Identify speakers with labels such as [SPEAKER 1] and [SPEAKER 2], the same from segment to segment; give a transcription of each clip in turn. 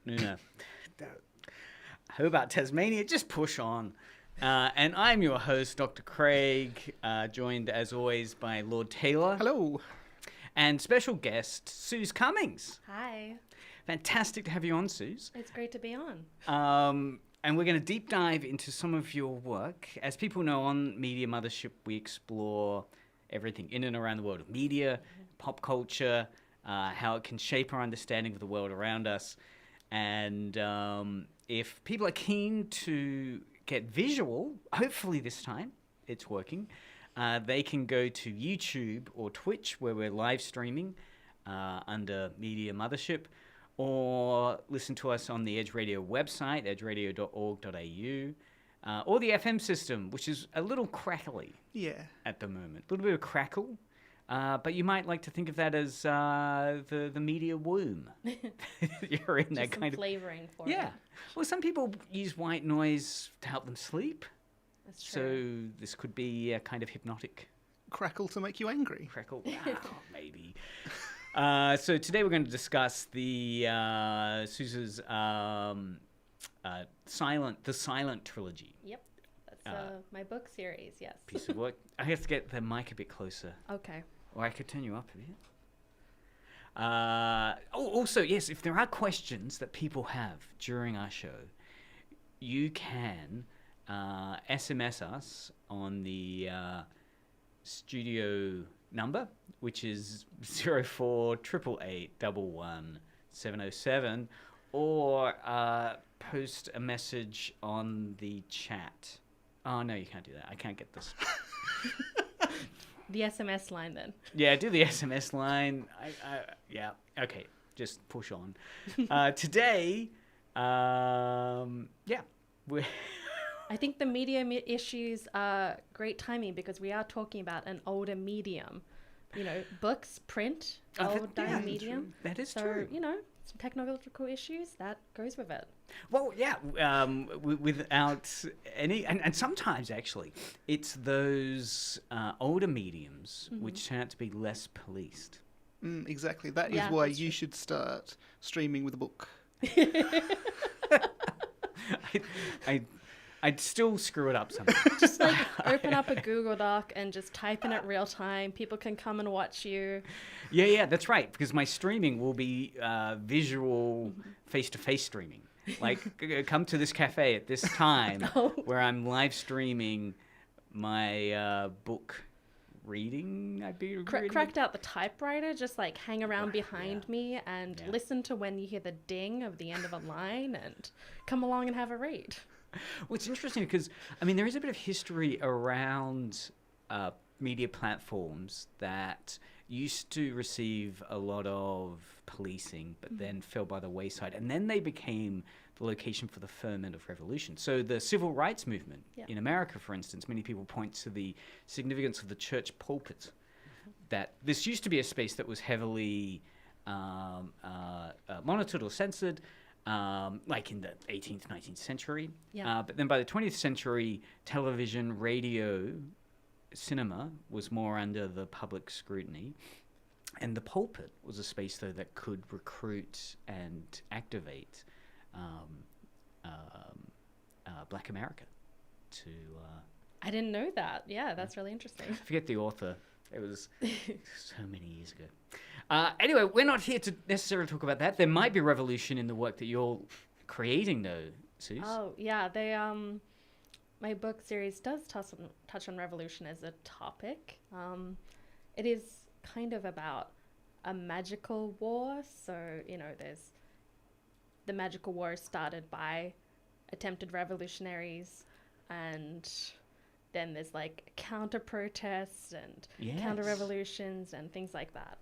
[SPEAKER 1] No. Hobart, Tasmania, just push on. And I'm your host, Dr. Craig, joined as always by Lord Taylor.
[SPEAKER 2] Hello.
[SPEAKER 1] And special guest, Sues Cummings.
[SPEAKER 3] Hi.
[SPEAKER 1] Fantastic to have you on, Sues.
[SPEAKER 3] It's great to be on.
[SPEAKER 1] And we're going to deep dive into some of your work. As people know, on Media Mothership, we explore everything in and around the world of media, pop culture, how it can shape our understanding of the world around us. And if people are keen to get visual, hopefully this time it's working, they can go to YouTube or Twitch, where we're live streaming under Media Mothership, or listen to us on the Edge Radio website, edgeradio.org.au, or the FM system, which is a little crackly at the moment. A little bit of crackle. But you might like to think of that as the media womb. You're in that
[SPEAKER 3] Just
[SPEAKER 1] kind
[SPEAKER 3] some flavoring for
[SPEAKER 1] of...
[SPEAKER 3] it.
[SPEAKER 1] Yeah. Well, some people use white noise to help them sleep.
[SPEAKER 3] That's true.
[SPEAKER 1] So this could be a kind of hypnotic
[SPEAKER 2] Crackle to make you angry.
[SPEAKER 1] crackle. Maybe. So today we're going to discuss the Suze's Silent Trilogy.
[SPEAKER 3] Yep. That's my book series, yes.
[SPEAKER 1] Piece of work. I have to get the mic a bit closer.
[SPEAKER 3] Okay.
[SPEAKER 1] Or I could turn you up a bit. Also, yes, if there are questions that people have during our show, you can SMS us on the studio number, which is 0488811707, or post a message on the chat. Oh, no, you can't do that. I can't get this.
[SPEAKER 3] The SMS line, then.
[SPEAKER 1] Yeah, do the SMS line. Yeah, okay, just push on. Today, we're...
[SPEAKER 3] I think the medium issues are great timing because we are talking about an older medium. You know, books, print, old medium.
[SPEAKER 1] That is
[SPEAKER 3] so,
[SPEAKER 1] true.
[SPEAKER 3] you know, some technological issues, that goes with it.
[SPEAKER 1] Well, yeah, without any... And sometimes, actually, it's those older mediums which turn out to be less policed.
[SPEAKER 2] Exactly. That is
[SPEAKER 3] Yeah,
[SPEAKER 2] why
[SPEAKER 3] that's
[SPEAKER 2] you
[SPEAKER 3] true.
[SPEAKER 2] should start streaming with a book.
[SPEAKER 1] I'd still screw it up sometimes.
[SPEAKER 3] Just like open up a Google Doc and just type in it real time. People can come and watch you.
[SPEAKER 1] Yeah, that's right. Because my streaming will be visual, face-to-face streaming. Like, come to this cafe at this time where I'm live streaming my book reading. I'd be reading.
[SPEAKER 3] Cracked out the typewriter, just like hang around behind me and listen to when you hear the ding of the end of a line and come along and have a read.
[SPEAKER 1] Well, it's interesting because, I mean, there is a bit of history around media platforms that used to receive a lot of policing, but then fell by the wayside. And then they became the location for the ferment of revolution. So the civil rights movement in America, for instance, many people point to the significance of the church pulpit, that this used to be a space that was heavily monitored or censored, like in the 18th, 19th century.
[SPEAKER 3] Yeah.
[SPEAKER 1] But then by the 20th century, television, radio, cinema was more under the public scrutiny. And the pulpit was a space, though, that could recruit and activate Black America to...
[SPEAKER 3] I didn't know that. Yeah, that's really interesting.
[SPEAKER 1] I forget the author. It was so many years ago. Anyway, we're not here to necessarily talk about that. There might be revolution in the work that you're creating, though, Suze.
[SPEAKER 3] Oh, yeah. They my book series does touch on revolution as a topic. It is kind of about a magical war. So, you know, there's the magical war started by attempted revolutionaries, and then there's like counter protests and counter revolutions and things like that.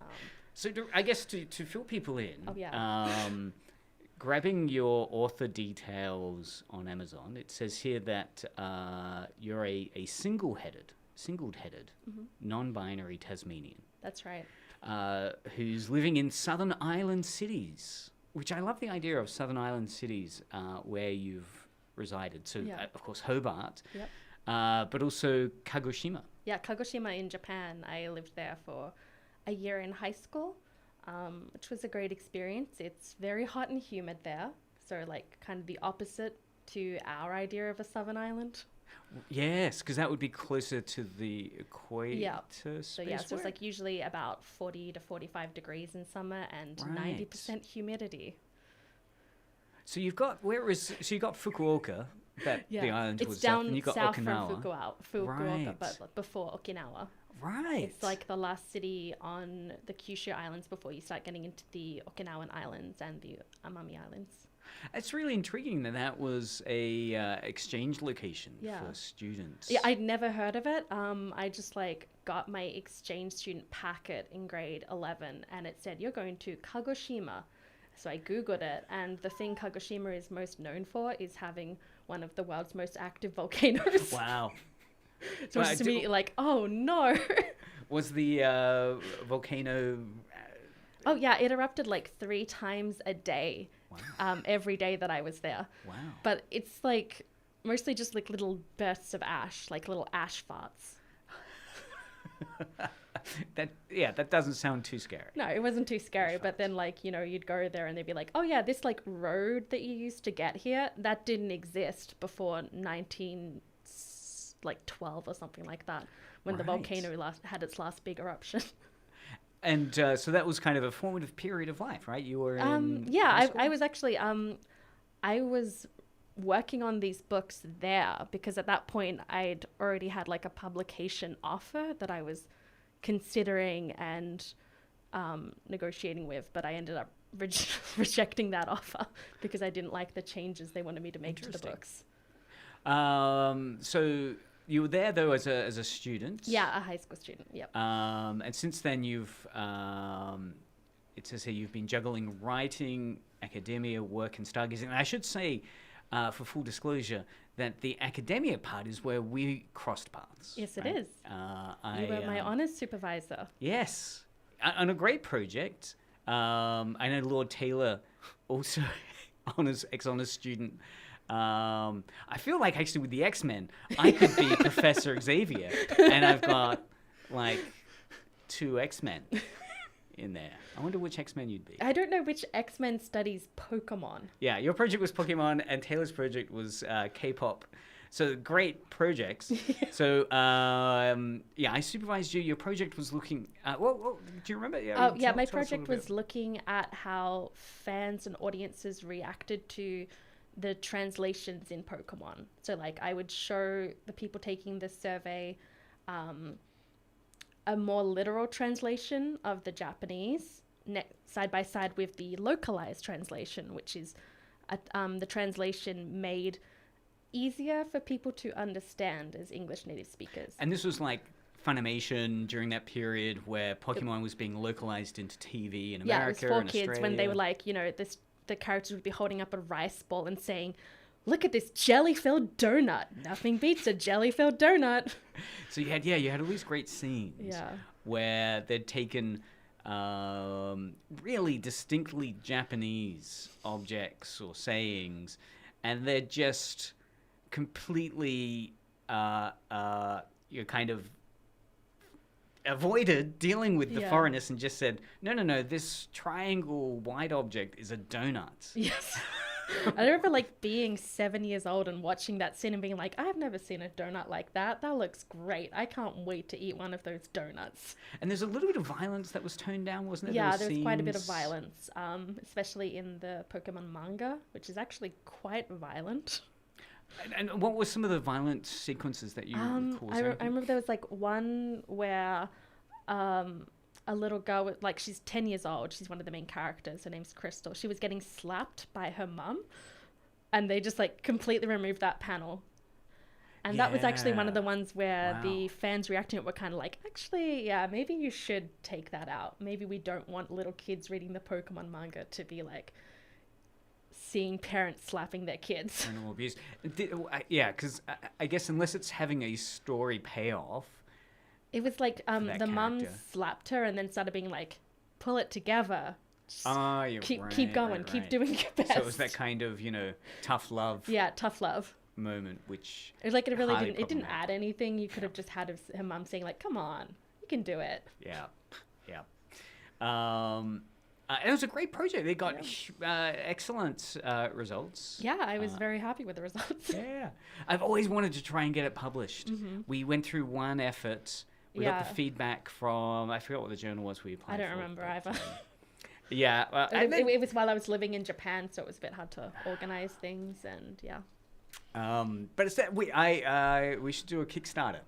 [SPEAKER 1] So I guess to fill people in,
[SPEAKER 3] grabbing
[SPEAKER 1] your author details on Amazon, it says here that you're a single-headed, non-binary Tasmanian.
[SPEAKER 3] That's right.
[SPEAKER 1] Who's living in Southern Island cities, which I love the idea of Southern Island cities where you've resided. So, of course, Hobart, but also Kagoshima.
[SPEAKER 3] Yeah, Kagoshima in Japan. I lived there for a year in high school, which was a great experience. It's very hot and humid there, so like kind of the opposite to our idea of a southern island.
[SPEAKER 1] Yes, because that would be closer to the equator.
[SPEAKER 3] Yeah. So
[SPEAKER 1] space
[SPEAKER 3] yeah, so it's
[SPEAKER 1] where-
[SPEAKER 3] like usually about 40 to 45 degrees in summer and
[SPEAKER 1] Right.
[SPEAKER 3] 90% humidity.
[SPEAKER 1] So you've got so you got Fukuoka, that the island
[SPEAKER 3] it's
[SPEAKER 1] was
[SPEAKER 3] down
[SPEAKER 1] south, and you got
[SPEAKER 3] south
[SPEAKER 1] Okinawa.
[SPEAKER 3] from Fukuoka,
[SPEAKER 1] Right.
[SPEAKER 3] but like before Okinawa.
[SPEAKER 1] Right.
[SPEAKER 3] It's like the last city on the Kyushu Islands before you start getting into the Okinawan Islands and the Amami Islands.
[SPEAKER 1] It's really intriguing that was a exchange location
[SPEAKER 3] Yeah.
[SPEAKER 1] for students.
[SPEAKER 3] Yeah, I'd never heard of it. I just like got my exchange student packet in grade 11 and it said, you're going to Kagoshima. So I Googled it, and the thing Kagoshima is most known for is having one of the world's most active volcanoes.
[SPEAKER 1] Wow.
[SPEAKER 3] So I was just immediately like, oh no.
[SPEAKER 1] Was the volcano?
[SPEAKER 3] Oh yeah, it erupted like 3 times a day,
[SPEAKER 1] Wow.
[SPEAKER 3] every day that I was there.
[SPEAKER 1] Wow.
[SPEAKER 3] But it's like mostly just like little bursts of ash, like little ash farts.
[SPEAKER 1] That doesn't sound too scary.
[SPEAKER 3] No, it wasn't too scary. But then like, you know, you'd go there and they'd be like, oh yeah, this like road that you used to get here, that didn't exist before 1912 or something like that, when the
[SPEAKER 1] Right.
[SPEAKER 3] volcano had its last big eruption.
[SPEAKER 1] And so that was kind of a formative period of life, right? You were in
[SPEAKER 3] Yeah,
[SPEAKER 1] high school?
[SPEAKER 3] I was actually I was working on these books there because at that point I'd already had like a publication offer that I was considering and negotiating with, but I ended up rejecting that offer because I didn't like the changes they wanted me to make to the
[SPEAKER 1] Interesting.
[SPEAKER 3] books.
[SPEAKER 1] So you were there though as a student.
[SPEAKER 3] Yeah, a high school student. Yep.
[SPEAKER 1] And since then you've it says here you've been juggling writing, academia, work, and stargazing. And I should say, for full disclosure, that the academia part is where we crossed paths.
[SPEAKER 3] Yes, it
[SPEAKER 1] right?
[SPEAKER 3] is. You were my honours supervisor.
[SPEAKER 1] Yes, on a great project. I know Lord Taylor, also ex-honours student. I feel like actually with the X-Men, I could be Professor Xavier, and I've got like 2 X-Men in there. I wonder which X-Men you'd be.
[SPEAKER 3] I don't know which X-Men studies Pokemon.
[SPEAKER 1] Yeah, your project was Pokemon, and Taylor's project was K-pop. So great projects. So I supervised you. Your project was looking. Do you remember?
[SPEAKER 3] Oh yeah, my
[SPEAKER 1] tell us a
[SPEAKER 3] project
[SPEAKER 1] little
[SPEAKER 3] was looking at how fans and audiences reacted to the translations in Pokemon. So like I would show the people taking this survey a more literal translation of the Japanese side by side with the localized translation, which is the translation made easier for people to understand as English native speakers.
[SPEAKER 1] And this was like Funimation during that period where Pokemon was being localized into TV in America
[SPEAKER 3] Yeah, it was for
[SPEAKER 1] and
[SPEAKER 3] kids when they
[SPEAKER 1] Australia.
[SPEAKER 3] were like, you know, the characters would be holding up a rice ball and saying, look at this jelly-filled donut. Nothing beats a jelly-filled donut.
[SPEAKER 1] So you had all these great scenes
[SPEAKER 3] Yeah.
[SPEAKER 1] where they'd taken really distinctly Japanese objects or sayings, and they're just completely you kind of avoided dealing with the
[SPEAKER 3] Yeah.
[SPEAKER 1] foreignness and just said, no, this triangle white object is a donut.
[SPEAKER 3] Yes. I remember like being 7 years old and watching that scene and being like, I've never seen a donut like that. That looks great. I can't wait to eat one of those donuts.
[SPEAKER 1] And there's a little bit of violence that was toned down, wasn't there?
[SPEAKER 3] Yeah,
[SPEAKER 1] there
[SPEAKER 3] there was quite a bit of
[SPEAKER 1] scenes-
[SPEAKER 3] violence, especially in the Pokemon manga, which is actually quite violent.
[SPEAKER 1] And what were some of the violent sequences that you recall?
[SPEAKER 3] I remember there was like one where a little girl, like she's 10 years old, she's one of the main characters, her name's Crystal. She was getting slapped by her mum, and they just like completely removed that panel. And that was actually one of the
[SPEAKER 1] Yeah.
[SPEAKER 3] ones where the
[SPEAKER 1] Wow.
[SPEAKER 3] fans reacting to it were kind of like, actually, yeah, maybe you should take that out. Maybe we don't want little kids reading the Pokemon manga to be like seeing parents slapping their kids.
[SPEAKER 1] Animal abuse. Yeah, because I guess unless it's having a story payoff.
[SPEAKER 3] It was like
[SPEAKER 1] that
[SPEAKER 3] the mum
[SPEAKER 1] character.
[SPEAKER 3] slapped her and then started being like, pull it together. Just
[SPEAKER 1] You're
[SPEAKER 3] keep
[SPEAKER 1] right,
[SPEAKER 3] going,
[SPEAKER 1] right,
[SPEAKER 3] keep
[SPEAKER 1] right.
[SPEAKER 3] doing your best.
[SPEAKER 1] So it was that kind of, tough love
[SPEAKER 3] Yeah, tough love.
[SPEAKER 1] moment, which
[SPEAKER 3] It was like it really
[SPEAKER 1] highly
[SPEAKER 3] didn't
[SPEAKER 1] problematic.
[SPEAKER 3] add anything. You could have just had her mum saying like, come on, you can do it.
[SPEAKER 1] Yeah, yeah. It was a great project. They got excellent results.
[SPEAKER 3] Yeah, I was very happy with the results.
[SPEAKER 1] Yeah. I've always wanted to try and get it published. We went through one effort. We got the feedback from, I forgot what the journal was we applied
[SPEAKER 3] I
[SPEAKER 1] for.
[SPEAKER 3] don't remember either.
[SPEAKER 1] Yeah.
[SPEAKER 3] It was while I was living in Japan, so it was a bit hard to organize things, and yeah.
[SPEAKER 1] But it's that we should do a Kickstarter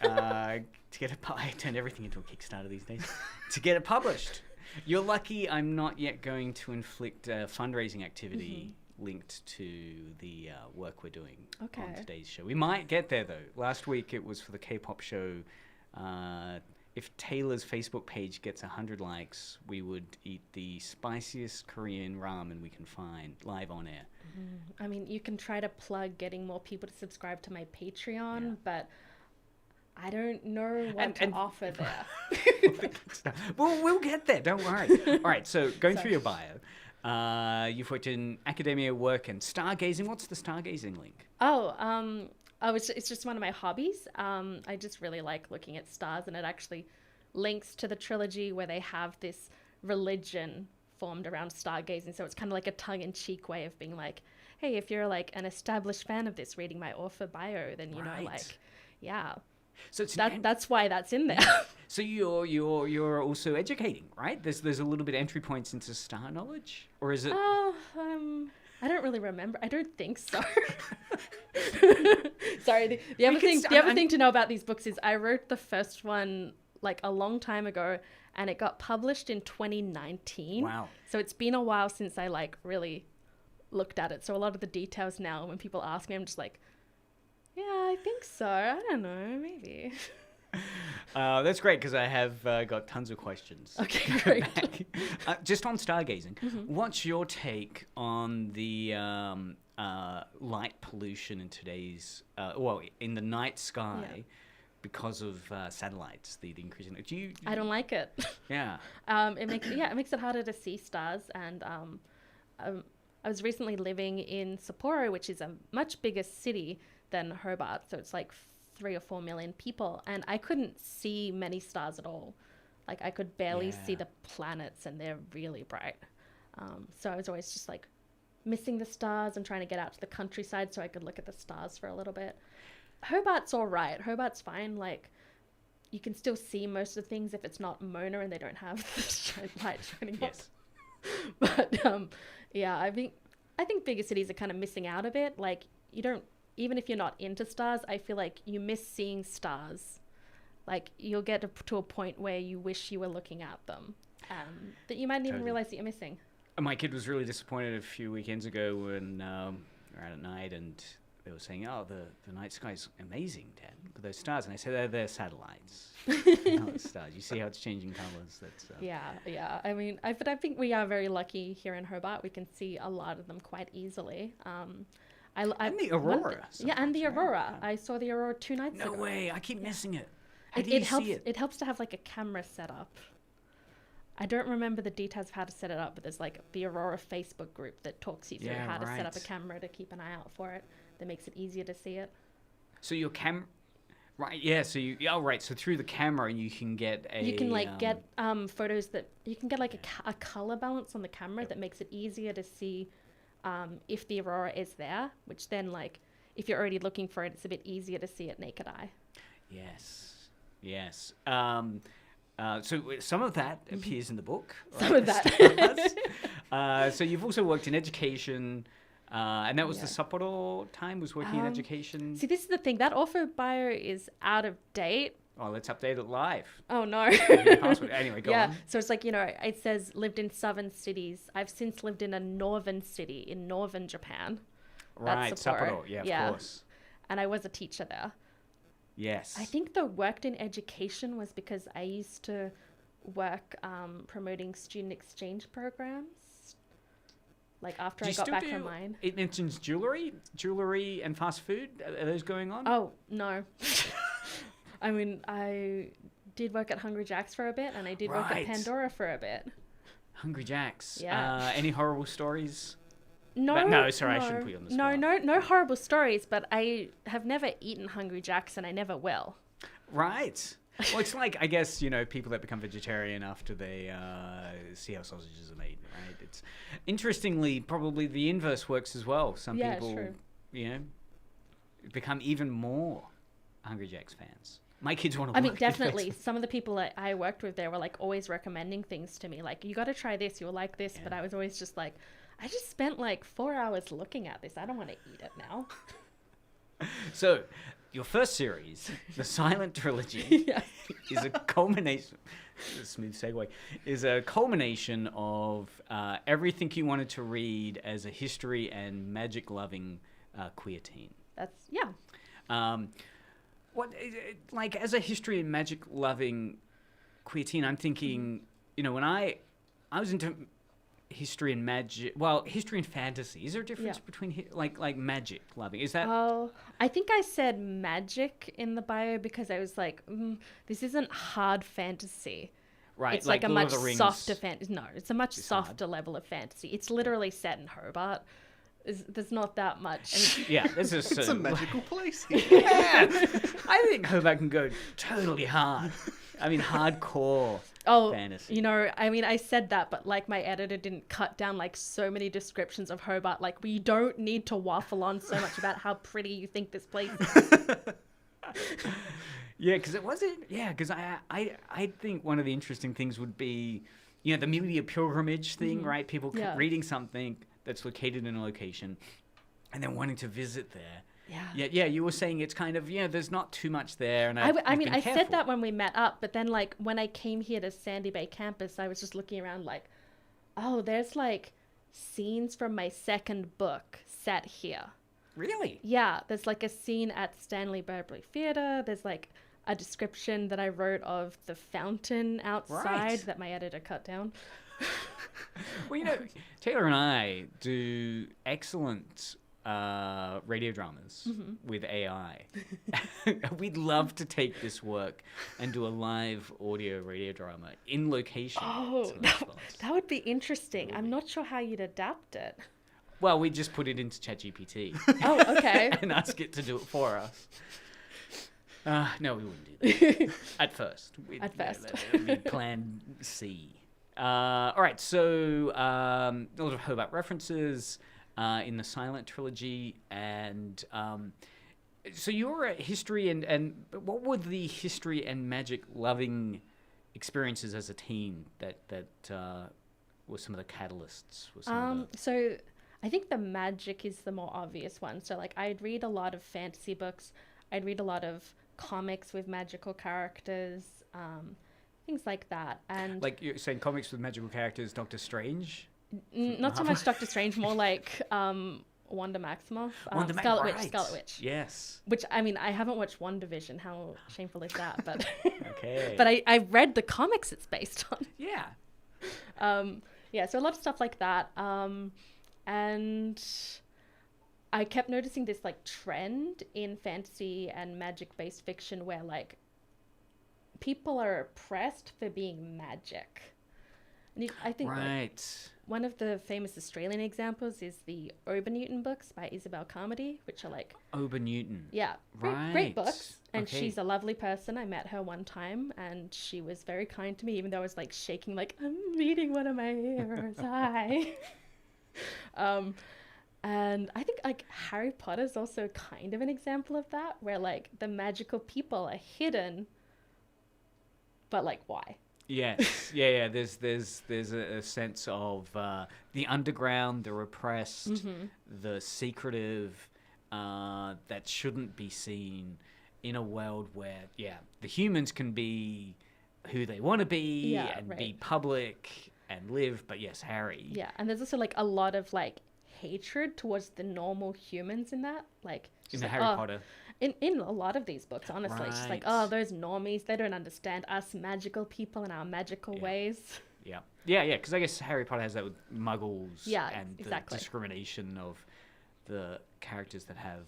[SPEAKER 1] to get it. I turn everything into a Kickstarter these days to get it published. You're lucky I'm not yet going to inflict a fundraising activity linked to the work we're doing on today's show. We might get there, though. Last week it was for the K-pop show. If Taylor's Facebook page gets 100 likes, we would eat the spiciest Korean ramen we can find live on air.
[SPEAKER 3] I mean, you can try to plug getting more people to subscribe to my Patreon, but I don't know what to offer there.
[SPEAKER 1] We'll get there. Don't worry. All right. So going through your bio, you've worked in academia, work, and stargazing. What's the stargazing link?
[SPEAKER 3] It's just one of my hobbies. I just really like looking at stars, and it actually links to the trilogy where they have this religion formed around stargazing. So it's kind of like a tongue-in-cheek way of being like, hey, if you're like an established fan of this, reading my author bio, then you know, like, yeah. So that's why that's in there.
[SPEAKER 1] So you're also educating, right? There's a little bit of entry points into star knowledge, or is it?
[SPEAKER 3] I don't really remember. I don't think so. Sorry. The other thing to know about these books is I wrote the first one like a long time ago, and it got published in 2019.
[SPEAKER 1] Wow.
[SPEAKER 3] So it's been a while since I like really looked at it. So a lot of the details now, when people ask me, I'm just like, yeah, I think so. I don't know, maybe.
[SPEAKER 1] That's great, because I have got tons of questions.
[SPEAKER 3] Okay, great.
[SPEAKER 1] Just on stargazing, what's your take on the light pollution in today's, in the night sky because of satellites, the increasing...
[SPEAKER 3] I don't like it.
[SPEAKER 1] Yeah.
[SPEAKER 3] It makes it harder to see stars, and I was recently living in Sapporo, which is a much bigger city than Hobart, so it's like 3 or 4 million people, and I couldn't see many stars at all. Like I could barely see the planets, and they're really bright. So I was always just like missing the stars and trying to get out to the countryside so I could look at the stars for a little bit. Hobart's all right. Hobart's fine. Like you can still see most of the things if it's not Mona and they don't have the light shining on. But I think bigger cities are kind of missing out a bit. Like you don't. Even if you're not into stars, I feel like you miss seeing stars. Like you'll get to a point where you wish you were looking at them, that you might even realize that you're missing.
[SPEAKER 1] My kid was really disappointed a few weekends ago when we were out at night and they were saying, "Oh, the night sky's amazing, Dad. Look at those stars." And I said, "They're satellites, not stars. You see how it's changing colours." That's
[SPEAKER 3] yeah. I mean, but I think we are very lucky here in Hobart. We can see a lot of them quite easily.
[SPEAKER 1] And the aurora.
[SPEAKER 3] And the aurora. Right? I saw the aurora 2 nights ago.
[SPEAKER 1] No way. I keep missing it. How do you see it?
[SPEAKER 3] It helps to have like a camera set up. I don't remember the details of how to set it up, but there's like the Aurora Facebook group that talks you through how to set up a camera to keep an eye out for it. That makes it easier to see it.
[SPEAKER 1] So your right? Yeah. So So through the camera, you can get
[SPEAKER 3] You can get photos that you can get like a color balance on the camera that makes it easier to see. If the aurora is there, which then like if you're already looking for it, it's a bit easier to see at naked eye.
[SPEAKER 1] Yes. So some of that appears in the book.
[SPEAKER 3] Some of that.
[SPEAKER 1] So you've also worked in education, and that was the Sapporo time, was working in education.
[SPEAKER 3] See, this is the thing. That author bio is out of date.
[SPEAKER 1] Oh, let's update it live.
[SPEAKER 3] Oh, no.
[SPEAKER 1] Anyway, go on.
[SPEAKER 3] So it's like, it says lived in southern cities. I've since lived in a northern city in northern Japan.
[SPEAKER 1] Right, Sapporo. Yeah, of course.
[SPEAKER 3] And I was a teacher there.
[SPEAKER 1] Yes.
[SPEAKER 3] I think the worked in education was because I used to work promoting student exchange programs. Like after I got back from mine.
[SPEAKER 1] It mentions jewelry and fast food. Are those going on?
[SPEAKER 3] Oh, no. I mean, I did work at Hungry Jack's for a bit, and I did work at Pandora for a bit.
[SPEAKER 1] Hungry Jack's.
[SPEAKER 3] Yeah.
[SPEAKER 1] Any horrible stories?
[SPEAKER 3] No.
[SPEAKER 1] I shouldn't put you on the spot.
[SPEAKER 3] No horrible stories, but I have never eaten Hungry Jack's, and I never will.
[SPEAKER 1] Right. Well, it's like, I guess, people that become vegetarian after they see how sausages are made, right? It's interestingly, probably the inverse works as well. Some
[SPEAKER 3] Yeah,
[SPEAKER 1] people,
[SPEAKER 3] true.
[SPEAKER 1] become even more Hungry Jack's fans. My kids want to
[SPEAKER 3] I
[SPEAKER 1] work
[SPEAKER 3] mean,
[SPEAKER 1] at
[SPEAKER 3] definitely.
[SPEAKER 1] Facebook.
[SPEAKER 3] Some of the people that I worked with, they were like always recommending things to me. Like, you got to try this. You'll like this.
[SPEAKER 1] Yeah.
[SPEAKER 3] But I was always just like, I just spent like 4 hours looking at this. I don't want to eat it now.
[SPEAKER 1] So, your first series, the Silent Trilogy,
[SPEAKER 3] Yeah.
[SPEAKER 1] is a culmination. A smooth segue. Is a culmination of everything you wanted to read as a history and magic-loving queer teen.
[SPEAKER 3] That's, yeah.
[SPEAKER 1] Like as a history and magic-loving queer teen, I'm thinking, when I was into history and magic. Well, history and fantasy. Is there a difference between like magic loving? Is that?
[SPEAKER 3] Oh, I think I said magic in the bio because I was like, this isn't hard fantasy.
[SPEAKER 1] Right,
[SPEAKER 3] It's like a
[SPEAKER 1] Lord
[SPEAKER 3] much
[SPEAKER 1] of the Rings
[SPEAKER 3] softer fantasy. No, it's a much
[SPEAKER 1] is hard.
[SPEAKER 3] softer level of fantasy. It's literally set in Hobart. There's not that much.
[SPEAKER 1] Yeah, this is
[SPEAKER 2] It's a magical place here.
[SPEAKER 1] Yeah, I think Hobart can go totally hard. I mean, hardcore fantasy.
[SPEAKER 3] I mean, I said that, but like my editor didn't cut down like so many descriptions of Hobart. Like, we don't need to waffle on so much about how pretty you think this place is.
[SPEAKER 1] Yeah, because it wasn't. Yeah, because I think one of the interesting things would be, the media pilgrimage thing, right? People reading something that's located in a location, and then wanting to visit there. Yeah. You were saying it's kind of there's not too much there, and
[SPEAKER 3] I mean, I said that when we met up, but then like when I came here to Sandy Bay campus, I was just looking around like, oh, there's like scenes from my second book set here.
[SPEAKER 1] Really?
[SPEAKER 3] Yeah, there's like a scene at Stanley Burberry Theatre. There's like a description that I wrote of the fountain outside that my editor cut down.
[SPEAKER 1] Well, Taylor and I do excellent radio dramas with AI. We'd love to take this work and do a live audio radio drama in location.
[SPEAKER 3] Oh, that would be interesting. I'm not sure how you'd adapt it.
[SPEAKER 1] Well, we just put it into ChatGPT.
[SPEAKER 3] Oh, okay.
[SPEAKER 1] And ask it to do it for us. No, we wouldn't do that. At first. That would be plan C. All right, so a lot of Hobart references in the Silent Trilogy, and so you're a history and what were the history and magic loving experiences as a teen that were some of the catalysts?
[SPEAKER 3] So I think the magic is the more obvious one. So like I'd read a lot of fantasy books. I'd read a lot of comics with magical characters, things like that. And
[SPEAKER 1] like you're saying comics with magical characters, Doctor Strange?
[SPEAKER 3] Not so much Doctor Strange, more like Wanda Maximoff, Scarlet Witch.
[SPEAKER 1] Yes.
[SPEAKER 3] Which, I mean, I haven't watched WandaVision. How shameful is that? But
[SPEAKER 1] okay.
[SPEAKER 3] But I read the comics it's based on.
[SPEAKER 1] Yeah.
[SPEAKER 3] Yeah, so a lot of stuff like that. And I kept noticing this like trend in fantasy and magic-based fiction where like people are oppressed for being magic. And I think like, one of the famous Australian examples is the Ober-Newton books by Isabel Carmody, which are like...
[SPEAKER 1] Ober-Newton.
[SPEAKER 3] Yeah, great books. And she's a lovely person. I met her one time and she was very kind to me, even though I was like shaking, like, I'm meeting one of my heroes. Hi. And I think like Harry Potter's also kind of an example of that, where like the magical people are hidden, but like why?
[SPEAKER 1] Yes, yeah. There's a sense of the underground, the repressed, the secretive, that shouldn't be seen in a world where the humans can be who they want to be be public and live. But yes, Harry.
[SPEAKER 3] Yeah, and there's also like a lot of like hatred towards the normal humans in that, like
[SPEAKER 1] in the
[SPEAKER 3] like,
[SPEAKER 1] Harry Potter.
[SPEAKER 3] In a lot of these books, honestly, it's just like, oh, those normies, they don't understand us magical people and our magical ways.
[SPEAKER 1] Yeah, because I guess Harry Potter has that with muggles and the discrimination of the characters that have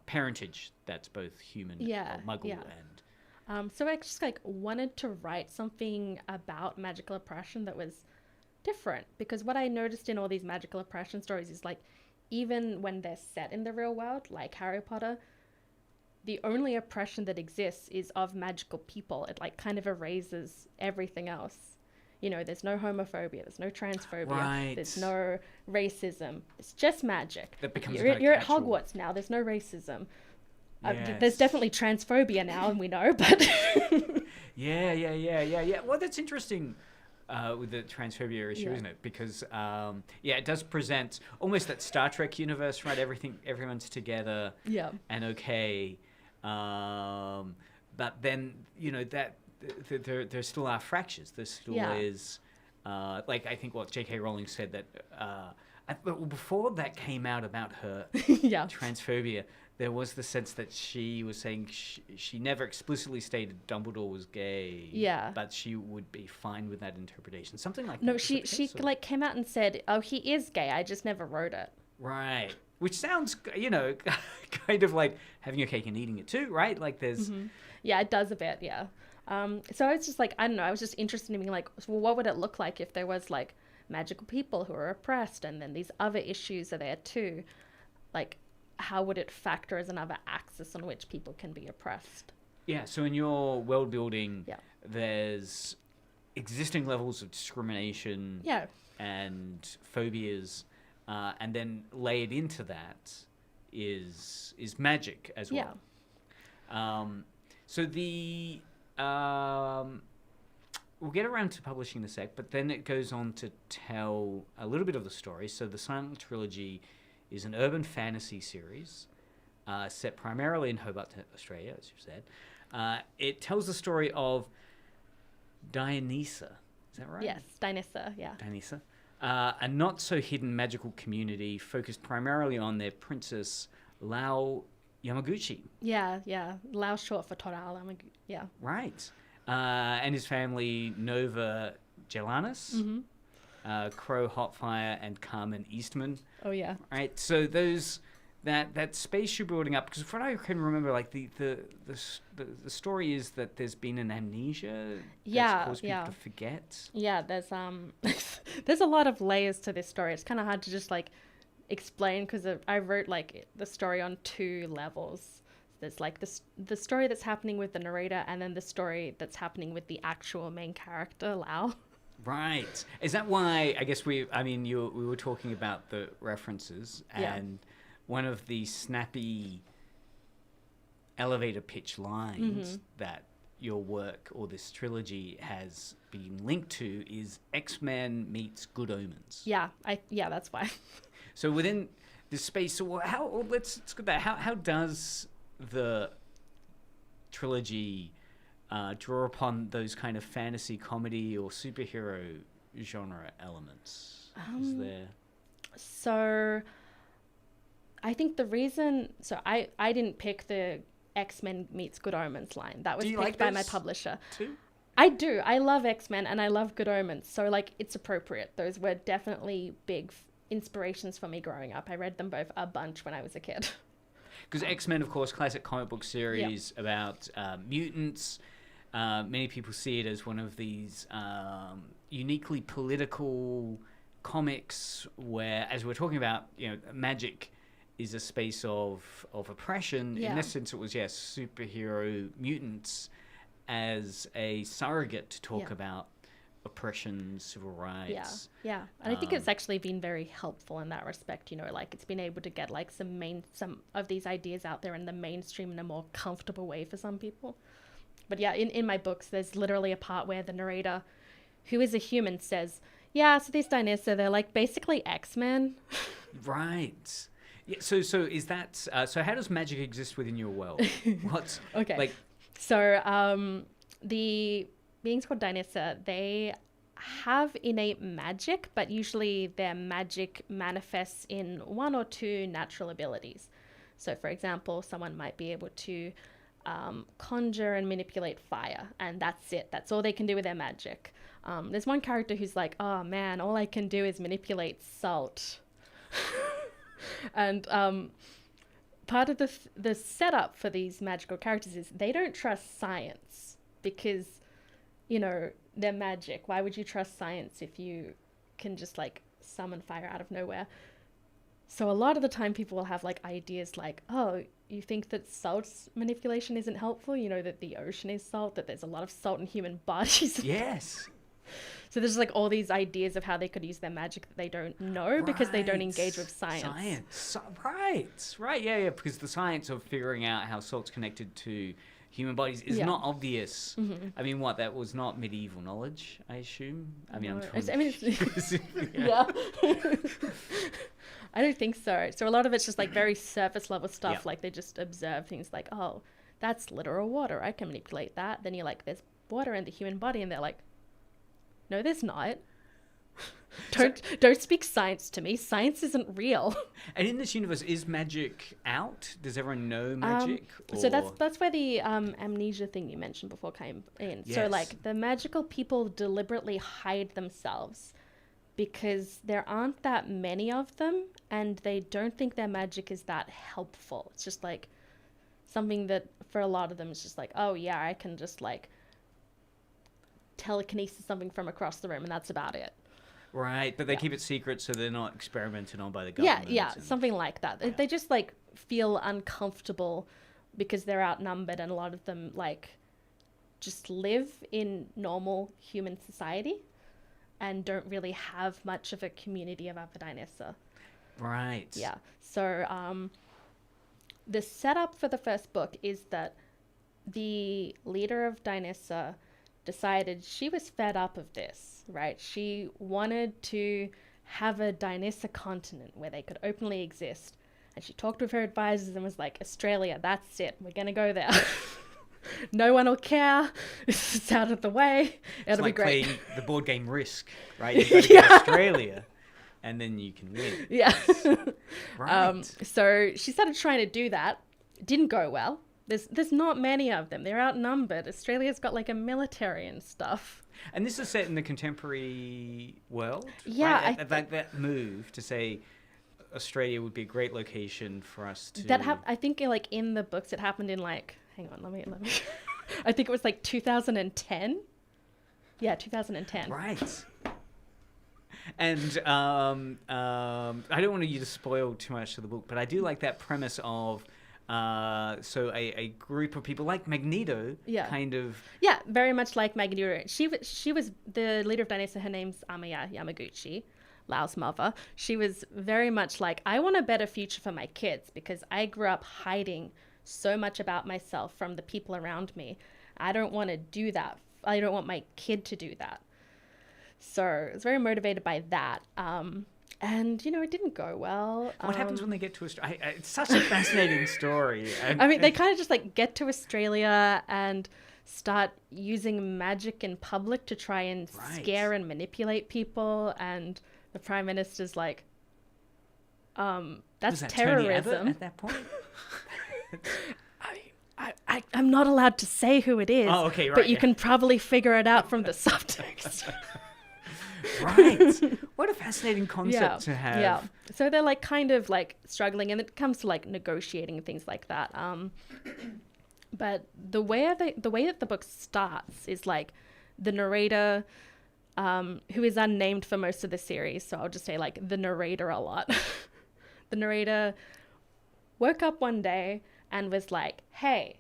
[SPEAKER 1] parentage that's both human or muggle and...
[SPEAKER 3] So I just like wanted to write something about magical oppression that was different, because what I noticed in all these magical oppression stories is like, even when they're set in the real world, like Harry Potter, the only oppression that exists is of magical people. It like kind of erases everything else. You know, there's no homophobia, there's no transphobia,
[SPEAKER 1] Right.
[SPEAKER 3] there's no racism. It's just magic.
[SPEAKER 1] That becomes
[SPEAKER 3] You're,
[SPEAKER 1] a kind of
[SPEAKER 3] you're at
[SPEAKER 1] catch-all.
[SPEAKER 3] Hogwarts now. There's no racism.
[SPEAKER 1] Yes.
[SPEAKER 3] There's definitely transphobia now, and we know, but
[SPEAKER 1] Yeah. Well, that's interesting with the transphobia issue,
[SPEAKER 3] Yeah.
[SPEAKER 1] isn't it? Because it does present almost that Star Trek universe, right? Everyone's together
[SPEAKER 3] yeah,
[SPEAKER 1] and okay, but then that there still are fractures. There still
[SPEAKER 3] Yeah.
[SPEAKER 1] is, like I think what J.K. Rowling said that but before that came out about her
[SPEAKER 3] yeah,
[SPEAKER 1] transphobia, there was the sense that she was saying she never explicitly stated Dumbledore was gay.
[SPEAKER 3] Yeah.
[SPEAKER 1] But she would be fine with that interpretation. Something like that.
[SPEAKER 3] no,
[SPEAKER 1] Was
[SPEAKER 3] she
[SPEAKER 1] that the case, or-
[SPEAKER 3] like came out and said, "Oh, he is gay. I just never wrote it."
[SPEAKER 1] Right. Which sounds, kind of like having your cake and eating it too, right? Like there's...
[SPEAKER 3] Yeah, it does a bit. Yeah. So I was just like, I don't know. I was just interested in being like, well, what would it look like if there was like magical people who are oppressed, and then these other issues are there too? Like, how would it factor as another axis on which people can be oppressed?
[SPEAKER 1] Yeah, so in your world building,
[SPEAKER 3] Yeah.
[SPEAKER 1] there's existing levels of discrimination
[SPEAKER 3] Yeah.
[SPEAKER 1] and phobias, and then layered into that is magic as well. So the we'll get around to publishing the sec, but then it goes on to tell a little bit of the story. So the Silent Trilogy is an urban fantasy series set primarily in Hobart, Australia, as you said. It tells the story of Dionysa. Is that right?
[SPEAKER 3] Yes, Dionysa. Yeah.
[SPEAKER 1] Dionysa. A not-so-hidden magical community focused primarily on their princess, Lao Yamaguchi.
[SPEAKER 3] Yeah. Yeah. Lao short for Toral. Yeah.
[SPEAKER 1] Right. And his family, Nova Gelanis, Crow Hotfire, and Carmen Eastman.
[SPEAKER 3] Oh yeah.
[SPEAKER 1] Right. So those that space you're building up, because from what I can remember, like the story is that there's been an amnesia that's caused people to forget.
[SPEAKER 3] Yeah, there's there's a lot of layers to this story. It's kind of hard to just like explain, because I wrote like the story on 2 levels. There's like the story that's happening with the narrator, and then the story that's happening with the actual main character, Lao.
[SPEAKER 1] Right. Is that why, I guess we were talking about the references, and one of the snappy elevator pitch lines that your work or this trilogy has been linked to is X-Men meets Good Omens.
[SPEAKER 3] Yeah, that's why.
[SPEAKER 1] So within this space, so let's go back. How does the trilogy draw upon those kind of fantasy comedy or superhero genre elements? Is there...
[SPEAKER 3] So I think the reason, I didn't pick the X-Men meets Good Omens line. That was
[SPEAKER 1] Do you
[SPEAKER 3] picked
[SPEAKER 1] like
[SPEAKER 3] by my
[SPEAKER 1] those
[SPEAKER 3] publisher.
[SPEAKER 1] too?
[SPEAKER 3] I do. I love X-Men and I love Good Omens. So like it's appropriate. Those were definitely big inspirations for me growing up. I read them both a bunch when I was a kid.
[SPEAKER 1] Because X-Men, of course, classic comic book series about mutants. Many people see it as one of these uniquely political comics where, as we're talking about, magic is a space of oppression.
[SPEAKER 3] Yeah.
[SPEAKER 1] In this sense, it was, superhero mutants as a surrogate to talk about oppression, civil rights.
[SPEAKER 3] Yeah. And I think it's actually been very helpful in that respect, like it's been able to get like some of these ideas out there in the mainstream in a more comfortable way for some people. But yeah, in my books, there's literally a part where the narrator, who is a human, says, so these Dionysa, they're like basically X-Men.
[SPEAKER 1] Right. Yeah, so is that, so how does magic exist within your world? What's,
[SPEAKER 3] Okay.
[SPEAKER 1] like...
[SPEAKER 3] So the beings called Dionysa, they have innate magic, but usually their magic manifests in 1 or 2 natural abilities. So for example, someone might be able to conjure and manipulate fire, and that's it. That's all they can do with their magic. There's one character who's like, oh man, all I can do is manipulate salt. And part of the setup for these magical characters is they don't trust science because, they're magic. Why would you trust science if you can just like summon fire out of nowhere? So a lot of the time people will have like ideas like, oh, you think that salt manipulation isn't helpful? You know, that the ocean is salt, that there's a lot of salt in human bodies.
[SPEAKER 1] Yes.
[SPEAKER 3] So there's like all these ideas of how they could use their magic that they don't know because they don't engage with science.
[SPEAKER 1] Right. Yeah. Because the science of figuring out how salt's connected to human bodies is not obvious.
[SPEAKER 3] Mm-hmm.
[SPEAKER 1] I mean, what? That was not medieval knowledge, I assume. I mean,
[SPEAKER 3] No,
[SPEAKER 1] I'm trying.
[SPEAKER 3] Yeah. I don't think so. So a lot of it's just like very surface level stuff.
[SPEAKER 1] Yeah.
[SPEAKER 3] Like they just observe things like, oh, that's literal water. I can manipulate that. Then you're like, there's water in the human body, and they're like, no, there's not. Don't speak science to me. Science isn't real.
[SPEAKER 1] And in this universe, is magic out? Does everyone know magic?
[SPEAKER 3] So that's where the amnesia thing you mentioned before came in. So
[SPEAKER 1] Yes.
[SPEAKER 3] like the magical people deliberately hide themselves because there aren't that many of them, and they don't think their magic is that helpful. It's just like something that for a lot of them is just like, oh yeah, I can just like telekinesis something from across the room, and that's about it.
[SPEAKER 1] Right, but they keep it secret so they're not experimented on by the government.
[SPEAKER 3] Yeah,
[SPEAKER 1] and-
[SPEAKER 3] something like that.
[SPEAKER 1] Yeah.
[SPEAKER 3] They just like feel uncomfortable because they're outnumbered, and a lot of them like just live in normal human society and don't really have much of a community of Aphrodinessa.
[SPEAKER 1] Right.
[SPEAKER 3] Yeah. So the setup for the first book is that the leader of Dionyssa decided she was fed up of this, right? She wanted to have a Dionyssa continent where they could openly exist. And she talked with her advisors and was like, Australia, that's it. We're going to go there. No one will care. It's out of the way.
[SPEAKER 1] It's
[SPEAKER 3] It'll
[SPEAKER 1] like
[SPEAKER 3] be great.
[SPEAKER 1] playing the board game Risk, right? You got to get Australia, and then you can win.
[SPEAKER 3] Yeah.
[SPEAKER 1] Right.
[SPEAKER 3] So she started trying to do that. It didn't go well. There's not many of them. They're outnumbered. Australia's got like a military and stuff.
[SPEAKER 1] And this is set in the contemporary world.
[SPEAKER 3] Yeah,
[SPEAKER 1] right? That move to say Australia would be a great location for us to.
[SPEAKER 3] I think like in the books it happened in like, hang on, let me I think it was like 2010. Yeah, 2010.
[SPEAKER 1] Right. And I don't want you to spoil too much of the book, but I do like that premise of so a group of people like Magneto,
[SPEAKER 3] Yeah.
[SPEAKER 1] kind of.
[SPEAKER 3] Yeah, very much like Magneto. She was the leader of Dionyssa. Her name's Amaya Yamaguchi, Lao's mother. She was very much like, I want a better future for my kids because I grew up hiding so much about myself from the people around me. I don't want to do that. I don't want my kid to do that. So I was very motivated by that. And, you know, it didn't go well.
[SPEAKER 1] What happens when they get to Australia? It's such a fascinating story.
[SPEAKER 3] I mean, they kind of just like get to Australia and start using magic in public to try and scare and manipulate people. And the Prime Minister's like, that's
[SPEAKER 1] Was that Tony Abbott
[SPEAKER 3] terrorism.
[SPEAKER 1] at that point?
[SPEAKER 3] I'm not allowed to say who it is.
[SPEAKER 1] Oh, okay, right,
[SPEAKER 3] But you
[SPEAKER 1] yeah.
[SPEAKER 3] can probably figure it out from the subtext.
[SPEAKER 1] Right. What a fascinating concept to have.
[SPEAKER 3] Yeah. So they're like kind of like struggling, and it comes to like negotiating and things like that. But the way that the book starts is like the narrator, who is unnamed for most of the series, so I'll just say like the narrator a lot. The narrator woke up one day and was like, "Hey,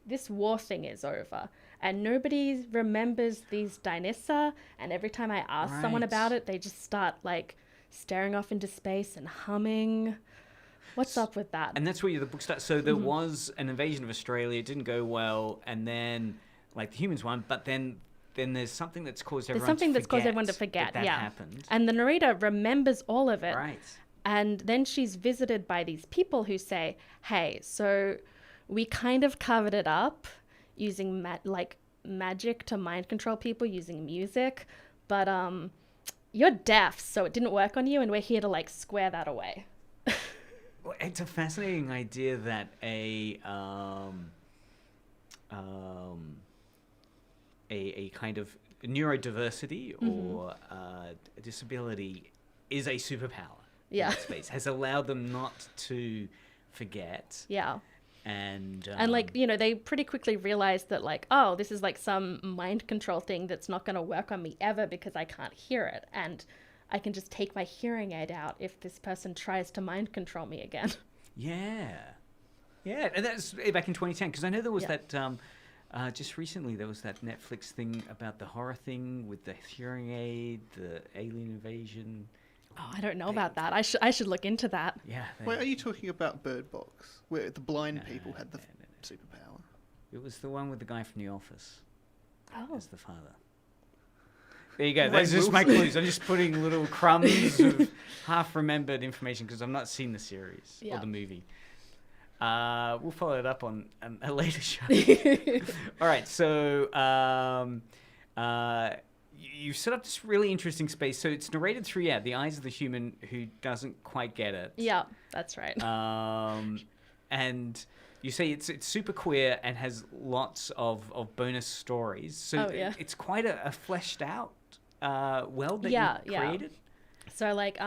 [SPEAKER 3] this war thing is over." And nobody remembers these Dionyssa. And every time I ask someone
[SPEAKER 1] Right.
[SPEAKER 3] about it, they just start like staring off into space and humming. What's up with that?
[SPEAKER 1] And that's where the book starts. So there was an invasion of Australia. It didn't go well. And then, like, the humans won. But then there's something that's caused everyone
[SPEAKER 3] There's something
[SPEAKER 1] to
[SPEAKER 3] that's caused everyone to forget.
[SPEAKER 1] that
[SPEAKER 3] Yeah.
[SPEAKER 1] happened.
[SPEAKER 3] And the narrator remembers all of it.
[SPEAKER 1] Right.
[SPEAKER 3] And then she's visited by these people who say, hey, so we kind of covered it up using magic to mind control people using music, but you're deaf, so it didn't work on you, and we're here to like square that away.
[SPEAKER 1] Well, it's a fascinating idea that a kind of neurodiversity or a disability is a superpower.
[SPEAKER 3] Yeah.
[SPEAKER 1] In space has allowed them not to forget.
[SPEAKER 3] Yeah.
[SPEAKER 1] And
[SPEAKER 3] like, you know, they pretty quickly realized that like, oh, this is like some mind control thing that's not going to work on me ever because I can't hear it. And I can just take my hearing aid out if this person tries to mind control me again.
[SPEAKER 1] Yeah. Yeah, and that's back in 2010, because I know there was
[SPEAKER 3] Yeah.
[SPEAKER 1] that, just recently, there was that Netflix thing about the horror thing with the hearing aid, the alien invasion.
[SPEAKER 3] Oh, I don't know about that. I should look into that.
[SPEAKER 1] Yeah.
[SPEAKER 2] Wait, are you talking about Bird Box, where the blind
[SPEAKER 1] No,
[SPEAKER 2] people had the
[SPEAKER 1] no.
[SPEAKER 2] superpower?
[SPEAKER 1] It was the one with the guy from The Office
[SPEAKER 3] Oh.
[SPEAKER 1] as the father. There you go.
[SPEAKER 2] Wayne
[SPEAKER 1] Those are just my
[SPEAKER 2] Wilson.
[SPEAKER 1] clues. I'm just putting little crumbs of half-remembered information because I've not seen the series or
[SPEAKER 3] Yeah.
[SPEAKER 1] the movie. We'll follow it up on a later show. All right. So you set up this really interesting space. So it's narrated through, the eyes of the human who doesn't quite get it.
[SPEAKER 3] Yeah, that's right.
[SPEAKER 1] And you say it's super queer and has lots of bonus stories. So it's quite a fleshed out world that you created.
[SPEAKER 3] So like